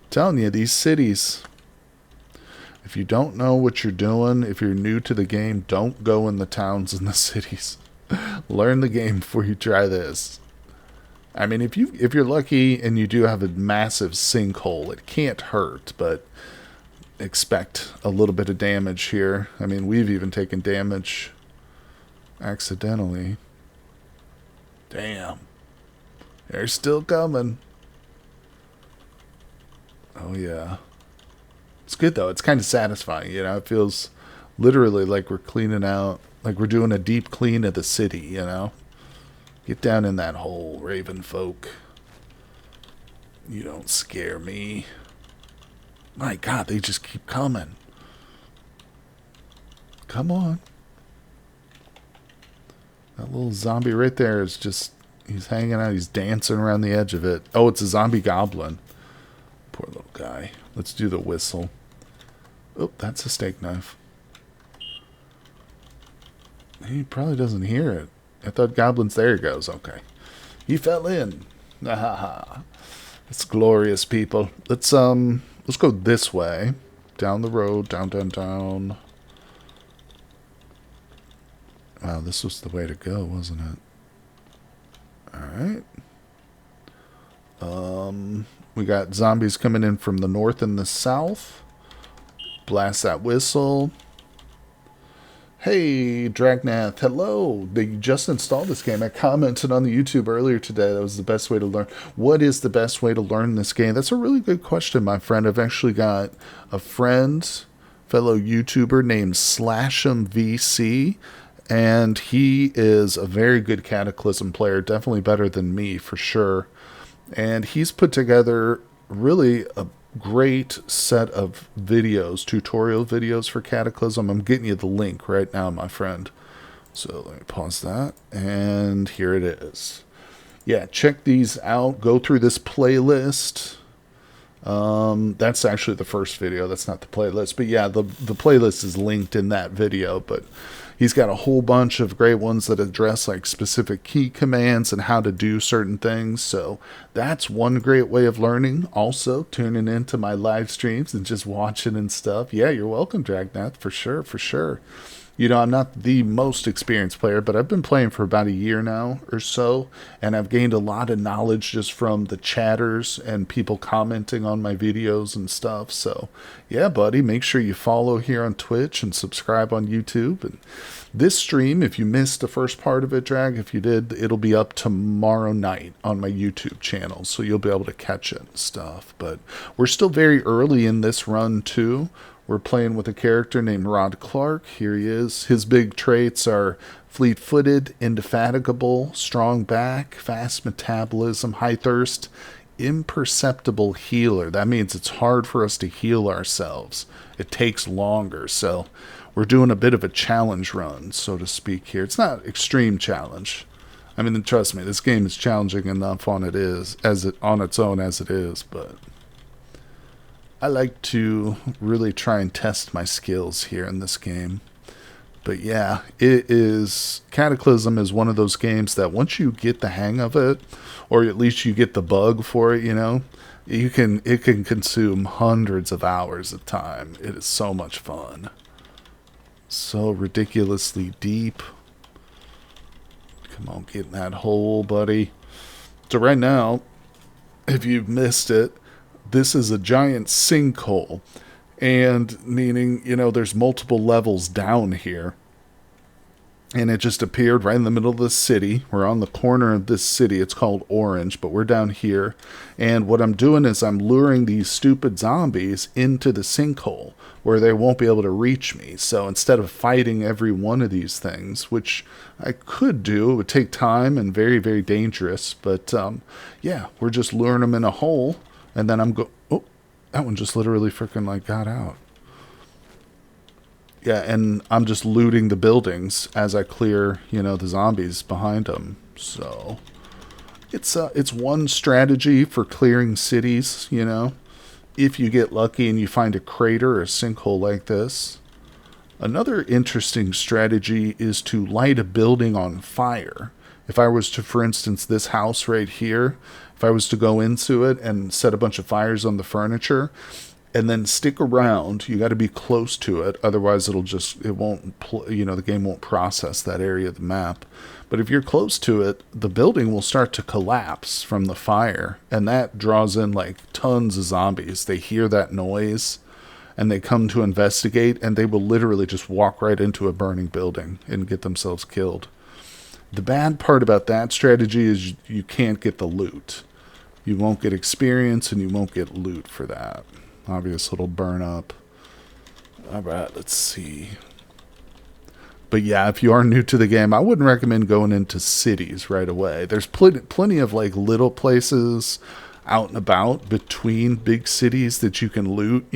S1: Telling you, these cities, if you don't know what you're doing, if you're new to the game, don't go in the towns and the cities. Learn the game before you try this. I mean, if you're lucky and you do have a massive sinkhole, it can't hurt, but expect a little bit of damage here. I mean, we've even taken damage accidentally. Damn. They're still coming. Oh, yeah. It's good, though. It's kind of satisfying, you know? It feels literally like we're cleaning out, like we're doing a deep clean of the city, you know? Get down in that hole, Raven folk. You don't scare me. My God, they just keep coming. Come on. That little zombie right there is just, he's hanging out. He's dancing around the edge of it. Oh, it's a zombie goblin. Poor little guy. Let's do the whistle. Oh, that's a steak knife. He probably doesn't hear it. I thought goblins... There he goes. Okay. He fell in. Ah, it's glorious, people. Let's go this way. Down the road. Down, down, down. Wow, this was the way to go, wasn't it? Alright. We got zombies coming in from the north and the south. Blast that whistle. Hey, Dragnath, hello. They just installed this game. I commented on the YouTube earlier today that was the best way to learn. What is the best way to learn this game? That's a really good question, my friend. I've actually got a friend, fellow YouTuber named SlashemVC, and he is a very good Cataclysm player, definitely better than me for sure. And he's put together really a great set of videos, tutorial videos for Cataclysm. I'm getting you the link right now, my friend. So let me pause that. And here it is. Yeah, check these out. Go through this playlist. That's actually the first video. That's not the playlist. But yeah, the playlist is linked in that video. But he's got a whole bunch of great ones that address like specific key commands and how to do certain things. So that's one great way of learning. Also, tuning into my live streams and just watching and stuff. Yeah, you're welcome, Dragnath, for sure, for sure. You know, I'm not the most experienced player, but I've been playing for about a year now or so, and I've gained a lot of knowledge just from the chatters and people commenting on my videos and stuff. So, yeah, buddy, make sure you follow here on Twitch and subscribe on YouTube. And this stream, if you missed the first part of it, Drag, if you did, it'll be up tomorrow night on my YouTube channel, so you'll be able to catch it and stuff. But we're still very early in this run, too. We're playing with a character named Rod Clark. Here he is. His big traits are fleet-footed, indefatigable, strong back, fast metabolism, high thirst, imperceptible healer. That means it's hard for us to heal ourselves. It takes longer. So we're doing a bit of a challenge run, so to speak here. It's not extreme challenge. I mean, trust me, this game is challenging enough on its own as it is, but I like to really try and test my skills here in this game. But yeah, Cataclysm is one of those games that once you get the hang of it, or at least you get the bug for it, you know, it can consume hundreds of hours of time. It is so much fun. So ridiculously deep. Come on, get in that hole, buddy. So right now, if you've missed it, this is a giant sinkhole. And meaning, there's multiple levels down here. And it just appeared right in the middle of the city. We're on the corner of this city. It's called Orange, but we're down here. And what I'm doing is I'm luring these stupid zombies into the sinkhole where they won't be able to reach me. So instead of fighting every one of these things, which I could do, it would take time and very, very dangerous. But yeah, we're just luring them in a hole. And then oh, that one just literally freaking like got out. Yeah, and I'm just looting the buildings as I clear, the zombies behind them. So it's one strategy for clearing cities, if you get lucky and you find a crater or a sinkhole like this. Another interesting strategy is to light a building on fire. If I was to, for instance, this house right here, if I was to go into it and set a bunch of fires on the furniture, and then stick around, you got to be close to it, otherwise the game won't process that area of the map. But if you're close to it, the building will start to collapse from the fire, and that draws in like tons of zombies. They hear that noise, and they come to investigate, and they will literally just walk right into a burning building and get themselves killed. The bad part about that strategy is you can't get the loot. You won't get experience, and you won't get loot for that. Obvious it'll burn up. Alright, let's see. But yeah, if you are new to the game, I wouldn't recommend going into cities right away. There's plenty of like little places out and about between big cities that you can loot,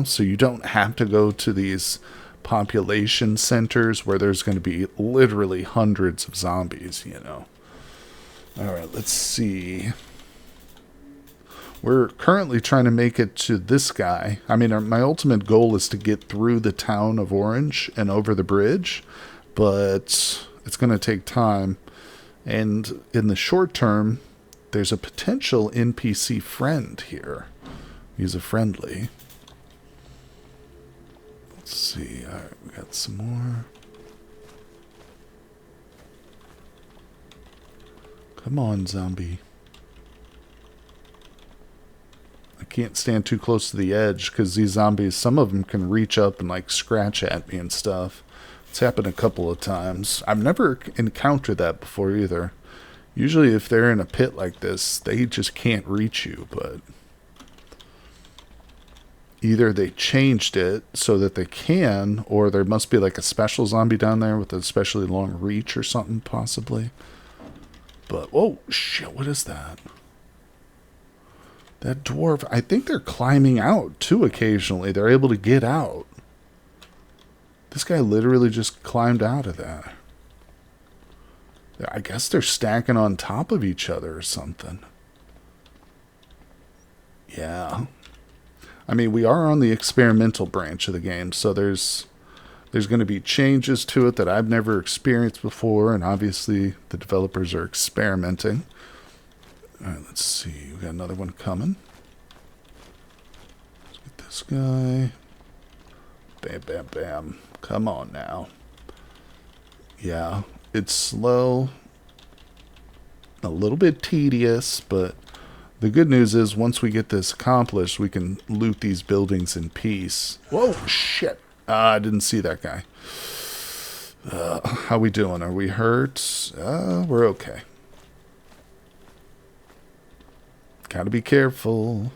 S1: so you don't have to go to these population centers where there's going to be literally hundreds of zombies, Alright, let's see. We're currently trying to make it to this guy. I mean, my ultimate goal is to get through the town of Orange and over the bridge, but it's going to take time. And in the short term, there's a potential NPC friend here. He's a friendly. Let's see. All right, we got some more. Come on, zombie. I can't stand too close to the edge because these zombies, some of them can reach up and like scratch at me and stuff. It's happened a couple of times. I've never encountered that before either. Usually if they're in a pit like this, they just can't reach you, but either they changed it so that they can, or there must be like a special zombie down there with an especially long reach or something possibly. But, oh shit, what is that? That dwarf, I think they're climbing out, too, occasionally. They're able to get out. This guy literally just climbed out of that. I guess they're stacking on top of each other or something. Yeah. I mean, we are on the experimental branch of the game, so there's going to be changes to it that I've never experienced before, and obviously the developers are experimenting. Alright, let's see. We got another one coming. Let's get this guy. Bam, bam, bam. Come on now. Yeah, it's slow. A little bit tedious, but the good news is once we get this accomplished, we can loot these buildings in peace. Whoa, shit. I didn't see that guy. How we doing? Are we hurt? We're okay. Gotta be careful.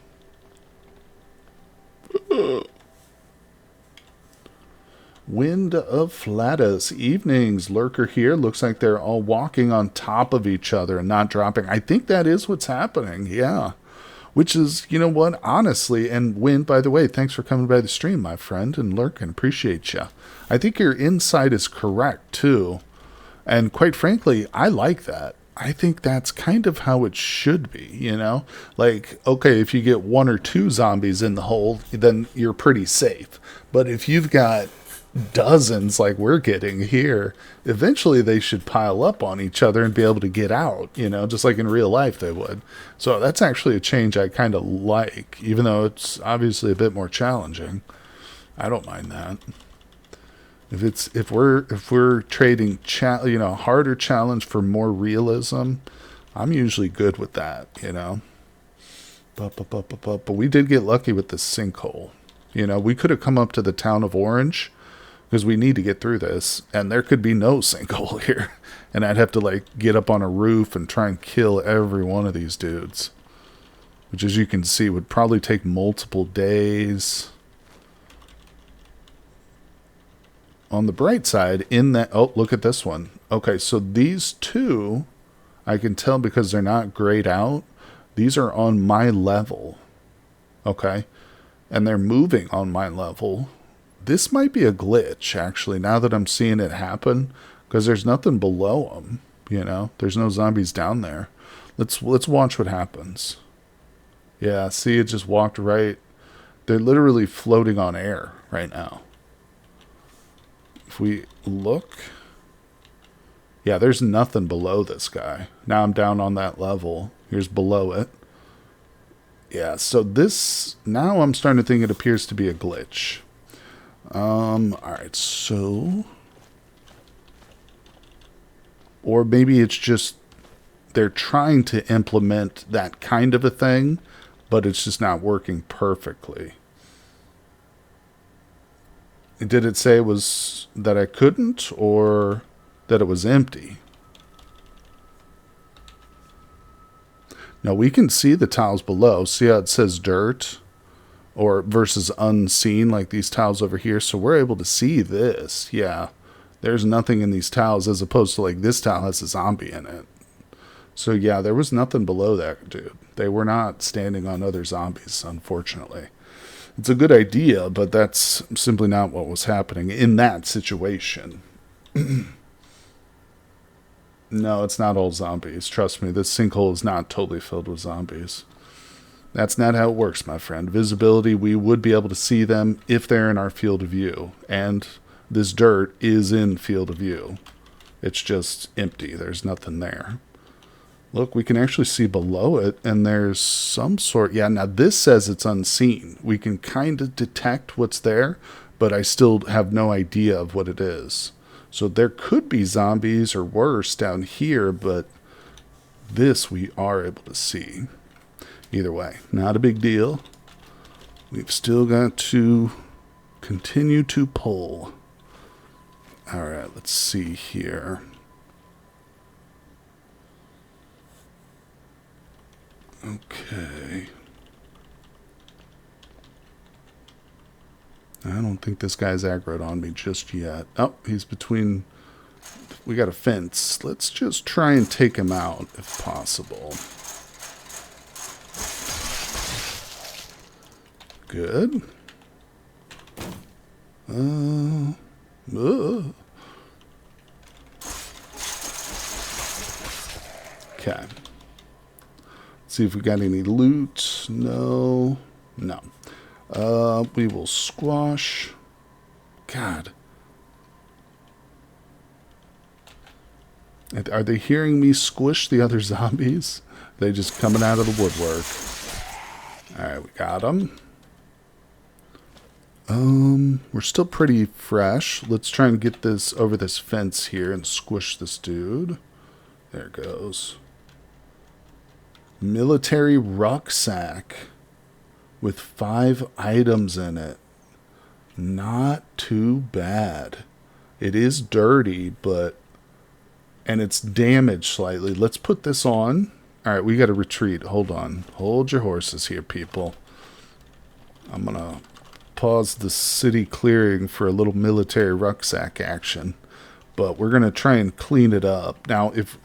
S1: Wind of Flatus. Evenings. Lurker here. Looks like they're all walking on top of each other and not dropping. I think that is what's happening. Yeah. Which is, you know what, honestly, and Wind, by the way, thanks for coming by the stream, my friend, and lurking. Appreciate you. I think your insight is correct, too. And quite frankly, I like that. I think that's kind of how it should be, Like, okay, if you get one or two zombies in the hole, then you're pretty safe. But if you've got dozens like we're getting here, eventually they should pile up on each other and be able to get out, just like in real life they would. So that's actually a change I kind of like, even though it's obviously a bit more challenging. I don't mind that. If we're trading harder challenge for more realism, I'm usually good with that, But we did get lucky with this sinkhole. You know, we could have come up to the town of Orange because we need to get through this, and there could be no sinkhole here. And I'd have to, like, get up on a roof and try and kill every one of these dudes. Which, as you can see, would probably take multiple days. On the bright side, in that... Oh, look at this one. Okay, so these two, I can tell because they're not grayed out. These are on my level. Okay? And they're moving on my level. This might be a glitch, actually, now that I'm seeing it happen. Because there's nothing below them, you know? There's no zombies down there. Let's watch what happens. Yeah, see, it just walked right. They're literally floating on air right now. If we look... Yeah, there's nothing below this guy. Now I'm down on that level. Here's below it. Yeah, so this... Now I'm starting to think it appears to be a glitch. Alright, so... Or maybe it's just they're trying to implement that kind of a thing, but it's just not working perfectly. Did it say it was that I couldn't, or that it was empty? Now we can see the tiles below. See how it says dirt or versus unseen, like these tiles over here. So we're able to see this. Yeah. There's nothing in these tiles as opposed to, like, this tile has a zombie in it. So yeah, there was nothing below that dude. They were not standing on other zombies, unfortunately. It's a good idea, but that's simply not what was happening in that situation. No, it's not all zombies. Trust me, this sinkhole is not totally filled with zombies. That's not how it works, my friend. Visibility, we would be able to see them if they're in our field of view. And this dirt is in field of view. It's just empty. There's nothing there. Look, we can actually see below it, and there's some sort... Yeah, now this says it's unseen. We can kind of detect what's there, but I still have no idea of what it is. So there could be zombies or worse down here, but this we are able to see. Either way, not a big deal. We've still got to continue to pull. Alright, let's see here. Okay. I don't think this guy's aggroed on me just yet. Oh, he's between... We got a fence. Let's just try and take him out if possible. Good. Okay. See if we got any loot. No. No. We will squash. God. Are they hearing me squish the other zombies? They just coming out of the woodwork. Alright, we got them. We're still pretty fresh. Let's try and get this over this fence here and squish this dude. There it goes. Military rucksack with 5 items in it. Not too bad. It is dirty, but... And it's damaged slightly. Let's put this on. Alright, we got to retreat. Hold on. Hold your horses here, people. I'm going to pause the city clearing for a little military rucksack action. But we're going to try and clean it up. Now, if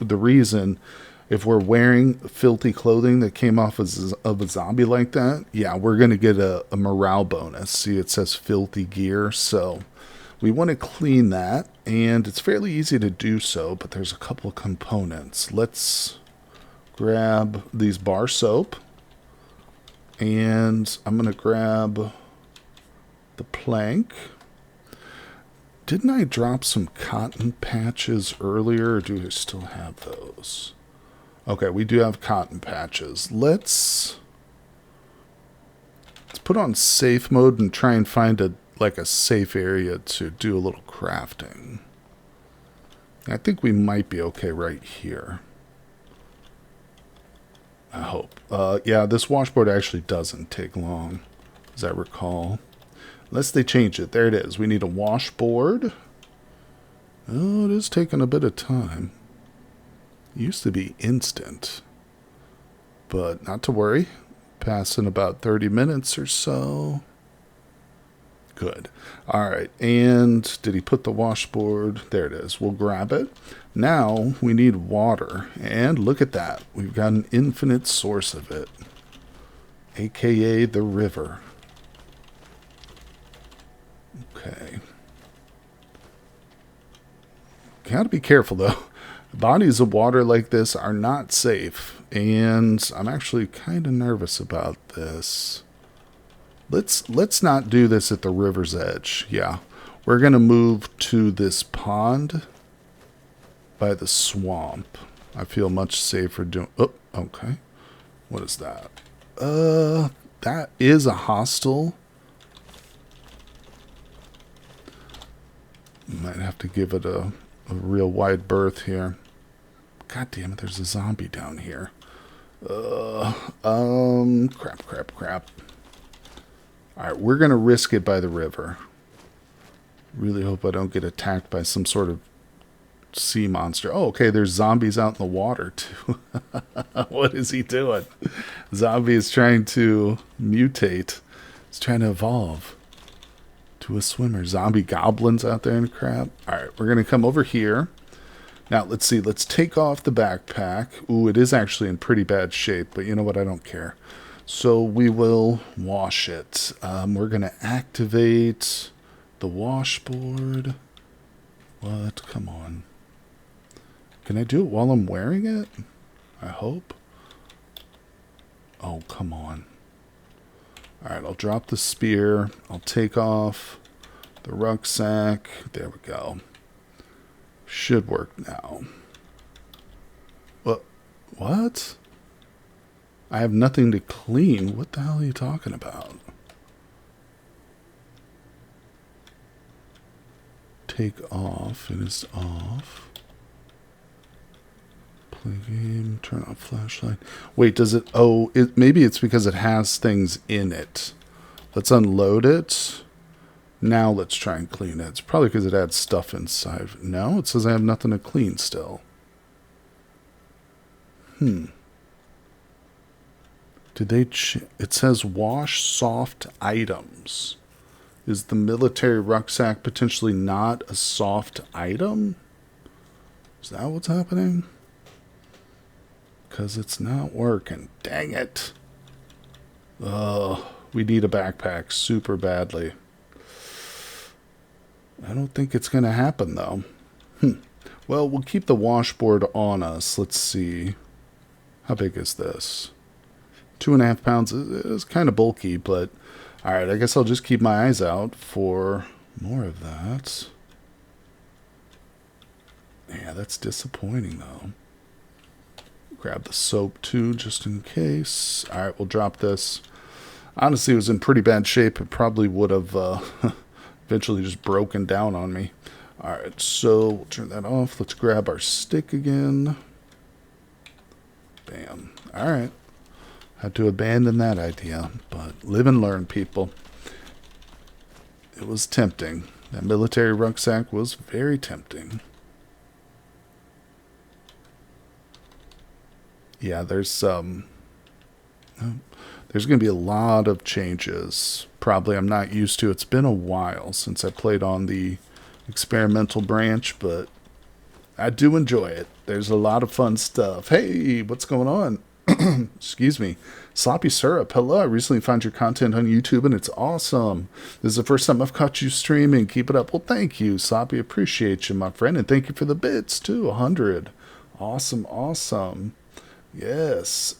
S1: we're wearing filthy clothing that came off of a zombie like that, yeah, we're going to get a morale bonus. See, it says filthy gear, so we want to clean that, and it's fairly easy to do so, but there's a couple of components. Let's grab these bar soap, and I'm going to grab the plank. Didn't I drop some cotton patches earlier, or do I still have those? Okay, we do have cotton patches. Let's put on safe mode and try and find a safe area to do a little crafting. I think we might be okay right here. I hope. Yeah, this washboard actually doesn't take long, as I recall. Unless they change it. There it is. We need a washboard. Oh, it is taking a bit of time. It used to be instant. But not to worry. Pass in about 30 minutes or so. Good. All right. And did he put the washboard? There it is. We'll grab it. Now we need water. And look at that. We've got an infinite source of it. AKA the river. Okay. Gotta be careful though. Bodies of water like this are not safe. And I'm actually kind of nervous about this. Let's not do this at the river's edge. Yeah. We're going to move to this pond by the swamp. I feel much safer doing... Oh, okay. What is that? That is a hostel. Might have to give it a real wide berth here. God damn it, there's a zombie down here. Crap. Alright, we're going to risk it by the river. Really hope I don't get attacked by some sort of sea monster. Oh, okay, there's zombies out in the water, too. What is he doing? Zombie is trying to mutate. He's trying to evolve to a swimmer. Zombie goblins out there and crap. Alright, we're going to come over here. Now, let's see. Let's take off the backpack. Ooh, it is actually in pretty bad shape, but you know what? I don't care. So we will wash it. We're going to activate the washboard. What? Come on. Can I do it while I'm wearing it? I hope. Oh, come on. Alright, I'll drop the spear. I'll take off the rucksack. There we go. Should work now. What? I have nothing to clean. What the hell are you talking about? Take off. It is off. Play game. Turn off flashlight. Wait, does it... Oh, maybe it's because it has things in it. Let's unload it. Now let's try and clean it. It's probably because it adds stuff inside. No, it says I have nothing to clean still. Did they... It says wash soft items. Is the military rucksack potentially not a soft item? Is that what's happening? Because it's not working. Dang it. We need a backpack super badly. I don't think it's going to happen, though. Well, we'll keep the washboard on us. Let's see. How big is this? 2.5 pounds is kind of bulky, but... Alright, I guess I'll just keep my eyes out for more of that. Yeah, that's disappointing, though. Grab the soap, too, just in case. Alright, we'll drop this. Honestly, it was in pretty bad shape. It probably would have... eventually just broken down on me. Alright, so we'll turn that off. Let's grab our stick again. Bam. Alright. Had to abandon that idea, but live and learn, people. It was tempting. That military rucksack was very tempting. Yeah, there's going to be a lot of changes. Probably I'm not used to. It's been a while since I played on the experimental branch, but I do enjoy it. There's a lot of fun stuff. Hey, what's going on? Excuse me. Sloppy Syrup. Hello, I recently found your content on YouTube and it's awesome. This is the first time I've caught you streaming. Keep it up. Well, thank you, Sloppy. Appreciate you, my friend. And thank you for the bits, too. 100. Awesome. Yes.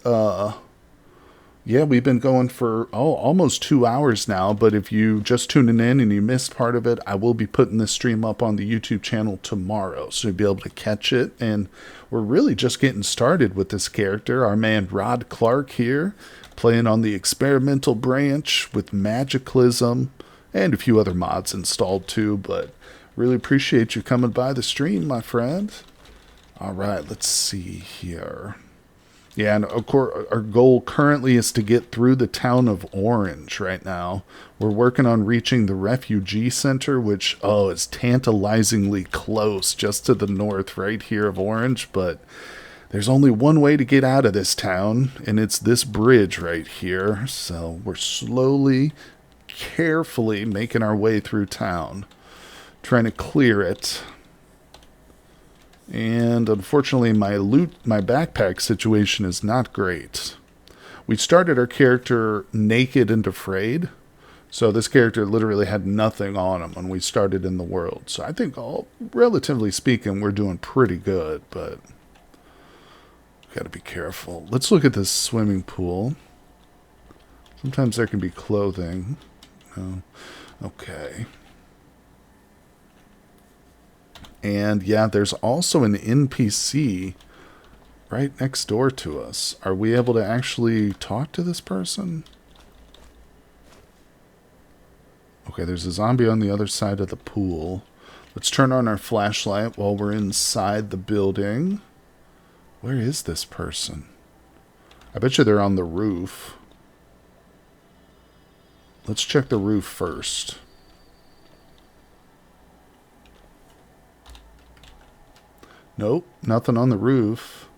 S1: Yeah, we've been going for, almost 2 hours now, but if you just tuning in and you missed part of it, I will be putting this stream up on the YouTube channel tomorrow, so you'll be able to catch it, and we're really just getting started with this character. Our man Rod Clark here, playing on the experimental branch with Cataclysm, and a few other mods installed too, but really appreciate you coming by the stream, my friend. Alright, let's see here. Yeah, and of course, our goal currently is to get through the town of Orange right now. We're working on reaching the refugee center, which, oh, is tantalizingly close just to the north right here of Orange. But there's only one way to get out of this town, and it's this bridge right here. So we're slowly, carefully making our way through town, trying to clear it. And unfortunately, my backpack situation is not great. We started our character naked and afraid. So this character literally had nothing on him when we started in the world. So I think, relatively speaking, we're doing pretty good, but got to be careful. Let's look at this swimming pool. Sometimes there can be clothing. Oh, okay. And yeah, there's also an NPC right next door to us. Are we able to actually talk to this person? Okay, there's a zombie on the other side of the pool. Let's turn on our flashlight while we're inside the building. Where is this person? I bet you they're on the roof. Let's check the roof first. Nope, nothing on the roof.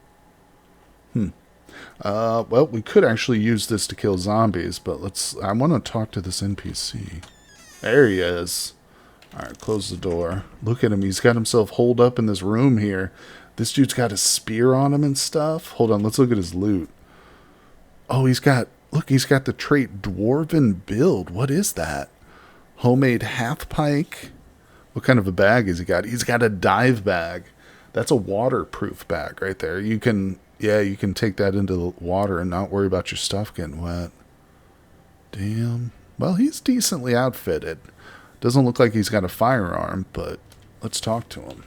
S1: Well, we could actually use this to kill zombies, but I want to talk to this NPC. There he is. Alright, close the door. Look at him. He's got himself holed up in this room here. This dude's got a spear on him and stuff. Hold on, let's look at his loot. Oh, he's got the trait Dwarven Build. What is that? Homemade half pike. What kind of a bag has he got? He's got a dive bag. That's a waterproof bag right there. You can take that into the water and not worry about your stuff getting wet. Damn. Well, he's decently outfitted. Doesn't look like he's got a firearm, but let's talk to him.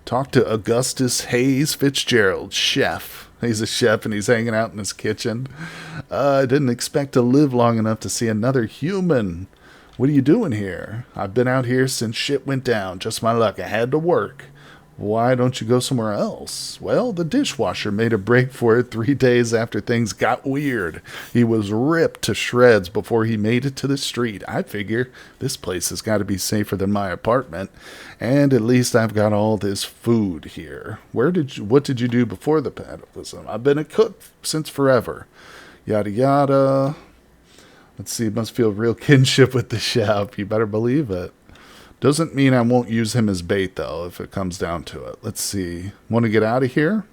S1: Talk to Augustus Hayes Fitzgerald, chef. He's a chef and he's hanging out in his kitchen. I didn't expect to live long enough to see another human. What are you doing here? I've been out here since shit went down. Just my luck. I had to work. Why don't you go somewhere else? Well, the dishwasher made a break for it 3 days after things got weird. He was ripped to shreds before he made it to the street. I figure this place has got to be safer than my apartment. And at least I've got all this food here. What did you do before the Cataclysm? I've been a cook since forever. Yada yada. Let's see, must feel real kinship with the chef. You better believe it. Doesn't mean I won't use him as bait, though, if it comes down to it. Let's see. Want to get out of here?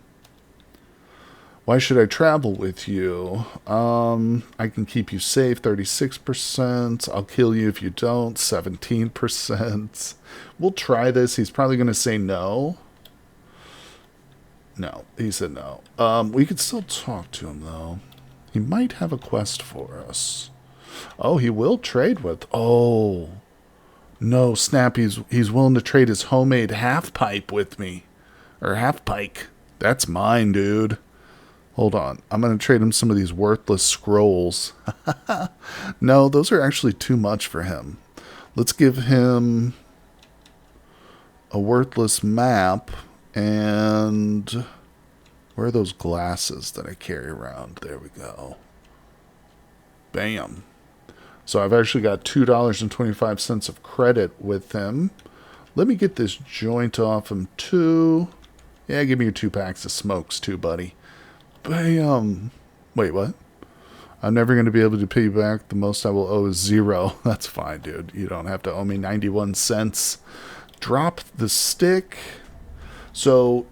S1: Why should I travel with you? I can keep you safe, 36%. I'll kill you if you don't, 17%. We'll try this. He's probably going to say no. No, he said no. We could still talk to him, though. He might have a quest for us. Oh, he will trade with... Oh... No, snap, he's willing to trade his homemade half pipe with me. Or half pike. That's mine, dude. Hold on. I'm going to trade him some of these worthless scrolls. No, those are actually too much for him. Let's give him a worthless map. And where are those glasses that I carry around? There we go. Bam. So I've actually got $2.25 of credit with him. Let me get this joint off him too. Yeah, give me your 2 packs of smokes too, buddy. Bam. Wait, what? I'm never going to be able to pay you back. The most I will owe is 0. That's fine, dude. You don't have to owe me 91 cents. Drop the stick. So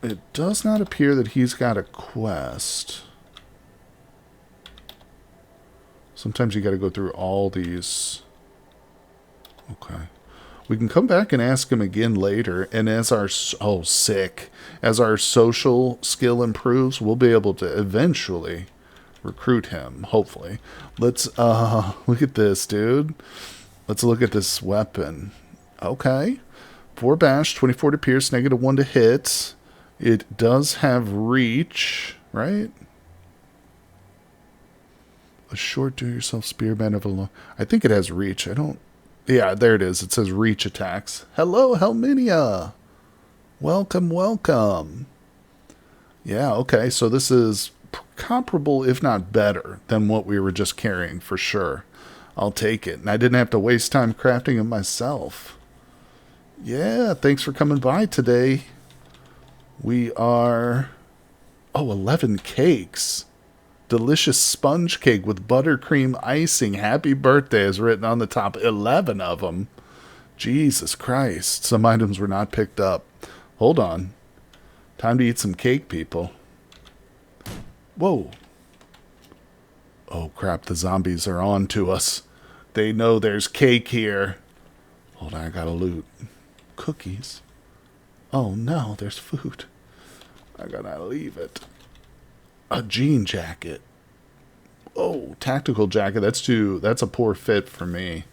S1: it does not appear that he's got a quest. Sometimes you got to go through all these. Okay. We can come back and ask him again later. And as our... Oh, sick. As our social skill improves, we'll be able to eventually recruit him. Hopefully. Let's look at this, dude. Let's look at this weapon. Okay. 4 bash, 24 to pierce, -1 to hit. It does have reach, right? A short do-yourself spearman of a long... I think it has reach. I don't... Yeah, there it is. It says reach attacks. Hello, Helminia. Welcome, welcome. Yeah, okay, so this is comparable, if not better, than what we were just carrying for sure. I'll take it. And I didn't have to waste time crafting it myself. Yeah, thanks for coming by today. We are... Oh, 11 cakes. Delicious sponge cake with buttercream icing. Happy birthday is written on the top. 11 of them. Jesus Christ. Some items were not picked up. Hold on. Time to eat some cake, people. Whoa. Oh, crap. The zombies are on to us. They know there's cake here. Hold on. I gotta loot. Cookies. Oh, no. There's food. I gotta leave it. A jean jacket. Oh, tactical jacket. That's a poor fit for me.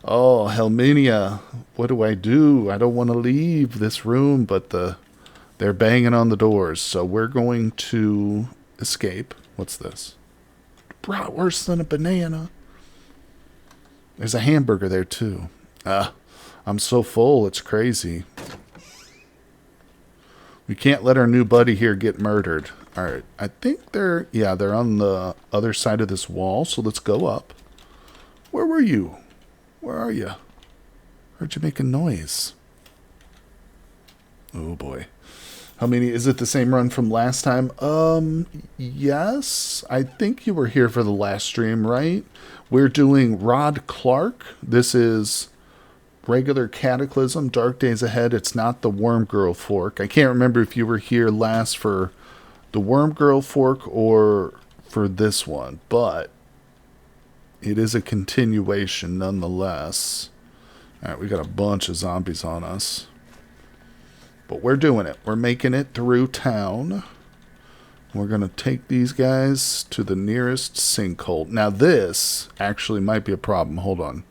S1: Oh, Helminia. What do? I don't want to leave this room, but they're banging on the doors. So we're going to escape. What's this? Worse than a banana. There's a hamburger there, too. I'm so full. It's crazy. We can't let our new buddy here get murdered. Alright, I think they're on the other side of this wall, so let's go up. Where were you? Where are you? Heard you make a noise. Oh boy. How many, is it the same run from last time? Yes. I think you were here for the last stream, right? We're doing Rod Clark. This is regular Cataclysm, Dark Days Ahead. It's not the Worm Girl fork. I can't remember if you were here last for the Worm Girl fork or for this one, but it is a continuation nonetheless. Alright, we got a bunch of zombies on us. But we're doing it. We're making it through town. We're going to take these guys to the nearest sinkhole. Now this actually might be a problem. Hold on.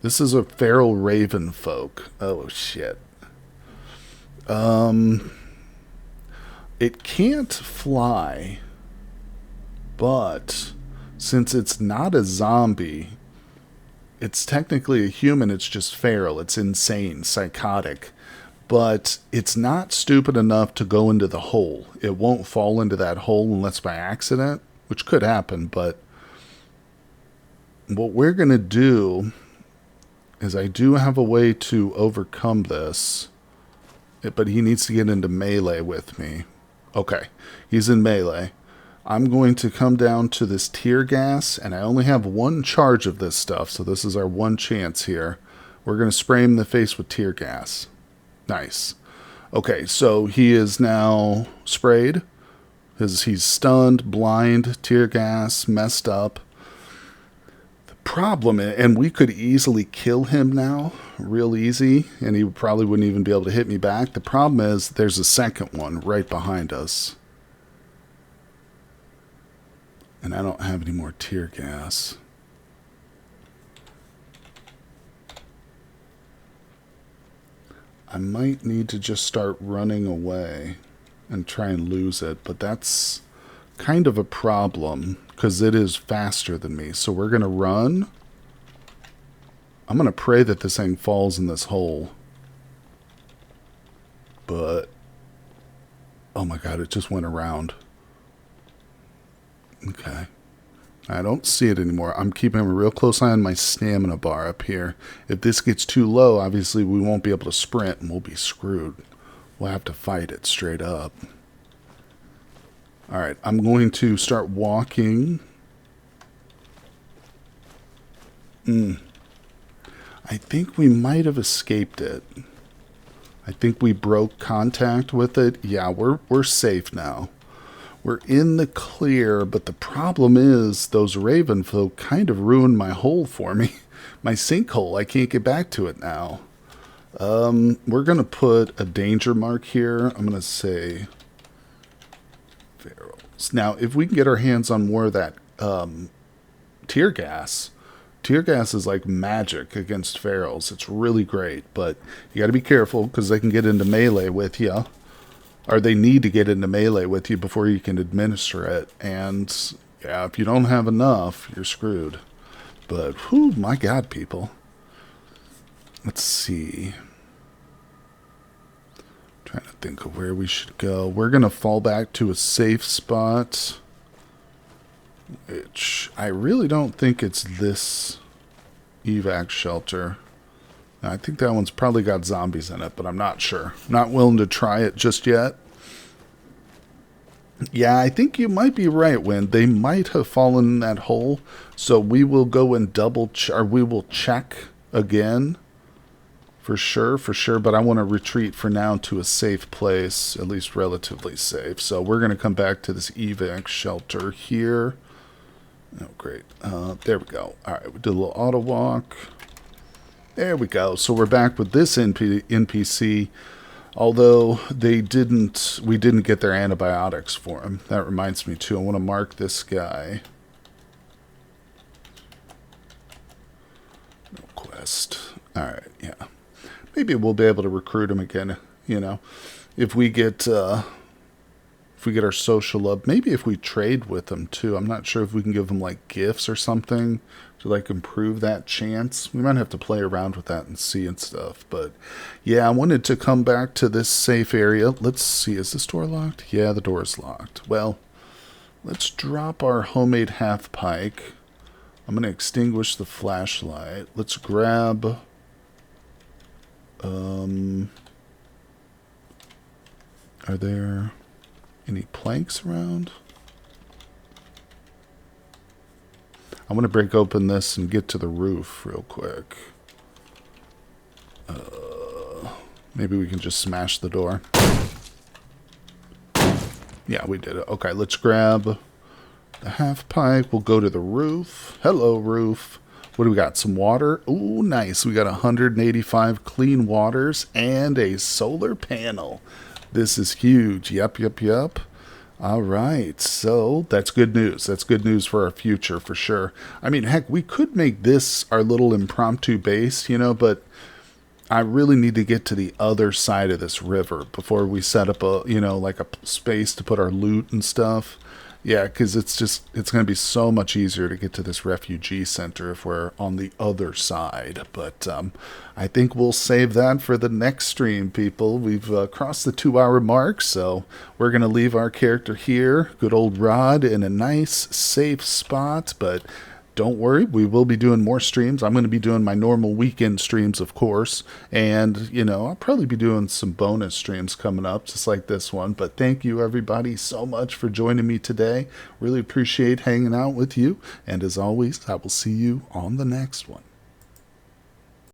S1: This is a feral raven folk. Oh, shit. It can't fly, but since it's not a zombie, it's technically a human. It's just feral. It's insane, psychotic. But it's not stupid enough to go into the hole. It won't fall into that hole unless by accident, which could happen. But what we're going to do is I do have a way to overcome this, but he needs to get into melee with me. Okay, he's in melee. I'm going to come down to this tear gas, and I only have one charge of this stuff, so this is our one chance here. We're going to spray him in the face with tear gas. Nice. Okay, so he is now sprayed. He's stunned, blind, tear gas, messed up. Problem, and we could easily kill him now, real easy, and he probably wouldn't even be able to hit me back. The problem is there's a second one right behind us, and I don't have any more tear gas. I might need to just start running away and try and lose it, but that's kind of a problem because it is faster than me. So we're going to run. I'm going to pray that this thing falls in this hole. But, oh my god, it just went around. Okay. I don't see it anymore. I'm keeping a real close eye on my stamina bar up here. If this gets too low, obviously we won't be able to sprint and we'll be screwed. We'll have to fight it straight up. Alright, I'm going to start walking. I think we might have escaped it. I think we broke contact with it. Yeah, we're safe now. We're in the clear, but the problem is those raven folk kind of ruined my hole for me. My sinkhole, I can't get back to it now. We're going to put a danger mark here. I'm going to say ferals. Now, if we can get our hands on more of that tear gas is like magic against ferals. It's really great, but you got to be careful because they can get into melee with you. Or they need to get into melee with you before you can administer it. And, yeah, if you don't have enough, you're screwed. But, whew, my god, people. Let's see. Trying to think of where we should go. We're going to fall back to a safe spot, which I really don't think it's this evac shelter. I think that one's probably got zombies in it, but I'm not sure. Not willing to try it just yet. Yeah, I think you might be right, Win. They might have fallen in that hole, so we will go and we will check again. For sure, but I want to retreat for now to a safe place, at least relatively safe. So we're going to come back to this evac shelter here. Oh, great. There we go. All right, we did a little auto walk. There we go. So we're back with this NPC, although we didn't get their antibiotics for him. That reminds me, too. I want to mark this guy. No quest. All right, yeah. Maybe we'll be able to recruit him again, you know, if we get our social up. Maybe if we trade with them too. I'm not sure if we can give them like gifts or something to like improve that chance. We might have to play around with that and see and stuff. But yeah, I wanted to come back to this safe area. Let's see, is this door locked? Yeah, the door is locked. Well, let's drop our homemade half pike. I'm going to extinguish the flashlight. Let's grab... are there any planks around? I'm going to break open this and get to the roof real quick. Maybe we can just smash the door. Yeah, we did it. Okay, let's grab the half pipe. We'll go to the roof. Hello, roof. What do we got? Some water. Ooh, nice. We got 185 clean waters and a solar panel. This is huge. Yep. All right. So that's good news. That's good news for our future for sure. I mean, heck, we could make this our little impromptu base, you know, but I really need to get to the other side of this river before we set up a, you know, like a space to put our loot and stuff. Yeah, because it's going to be so much easier to get to this refugee center if we're on the other side. But I think we'll save that for the next stream, people. We've crossed the 2-hour mark, so we're going to leave our character here, good old Rod, in a nice, safe spot. But don't worry, we will be doing more streams. I'm going to be doing my normal weekend streams, of course. And, you know, I'll probably be doing some bonus streams coming up, just like this one. But thank you, everybody, so much for joining me today. Really appreciate hanging out with you. And as always, I will see you on the next one.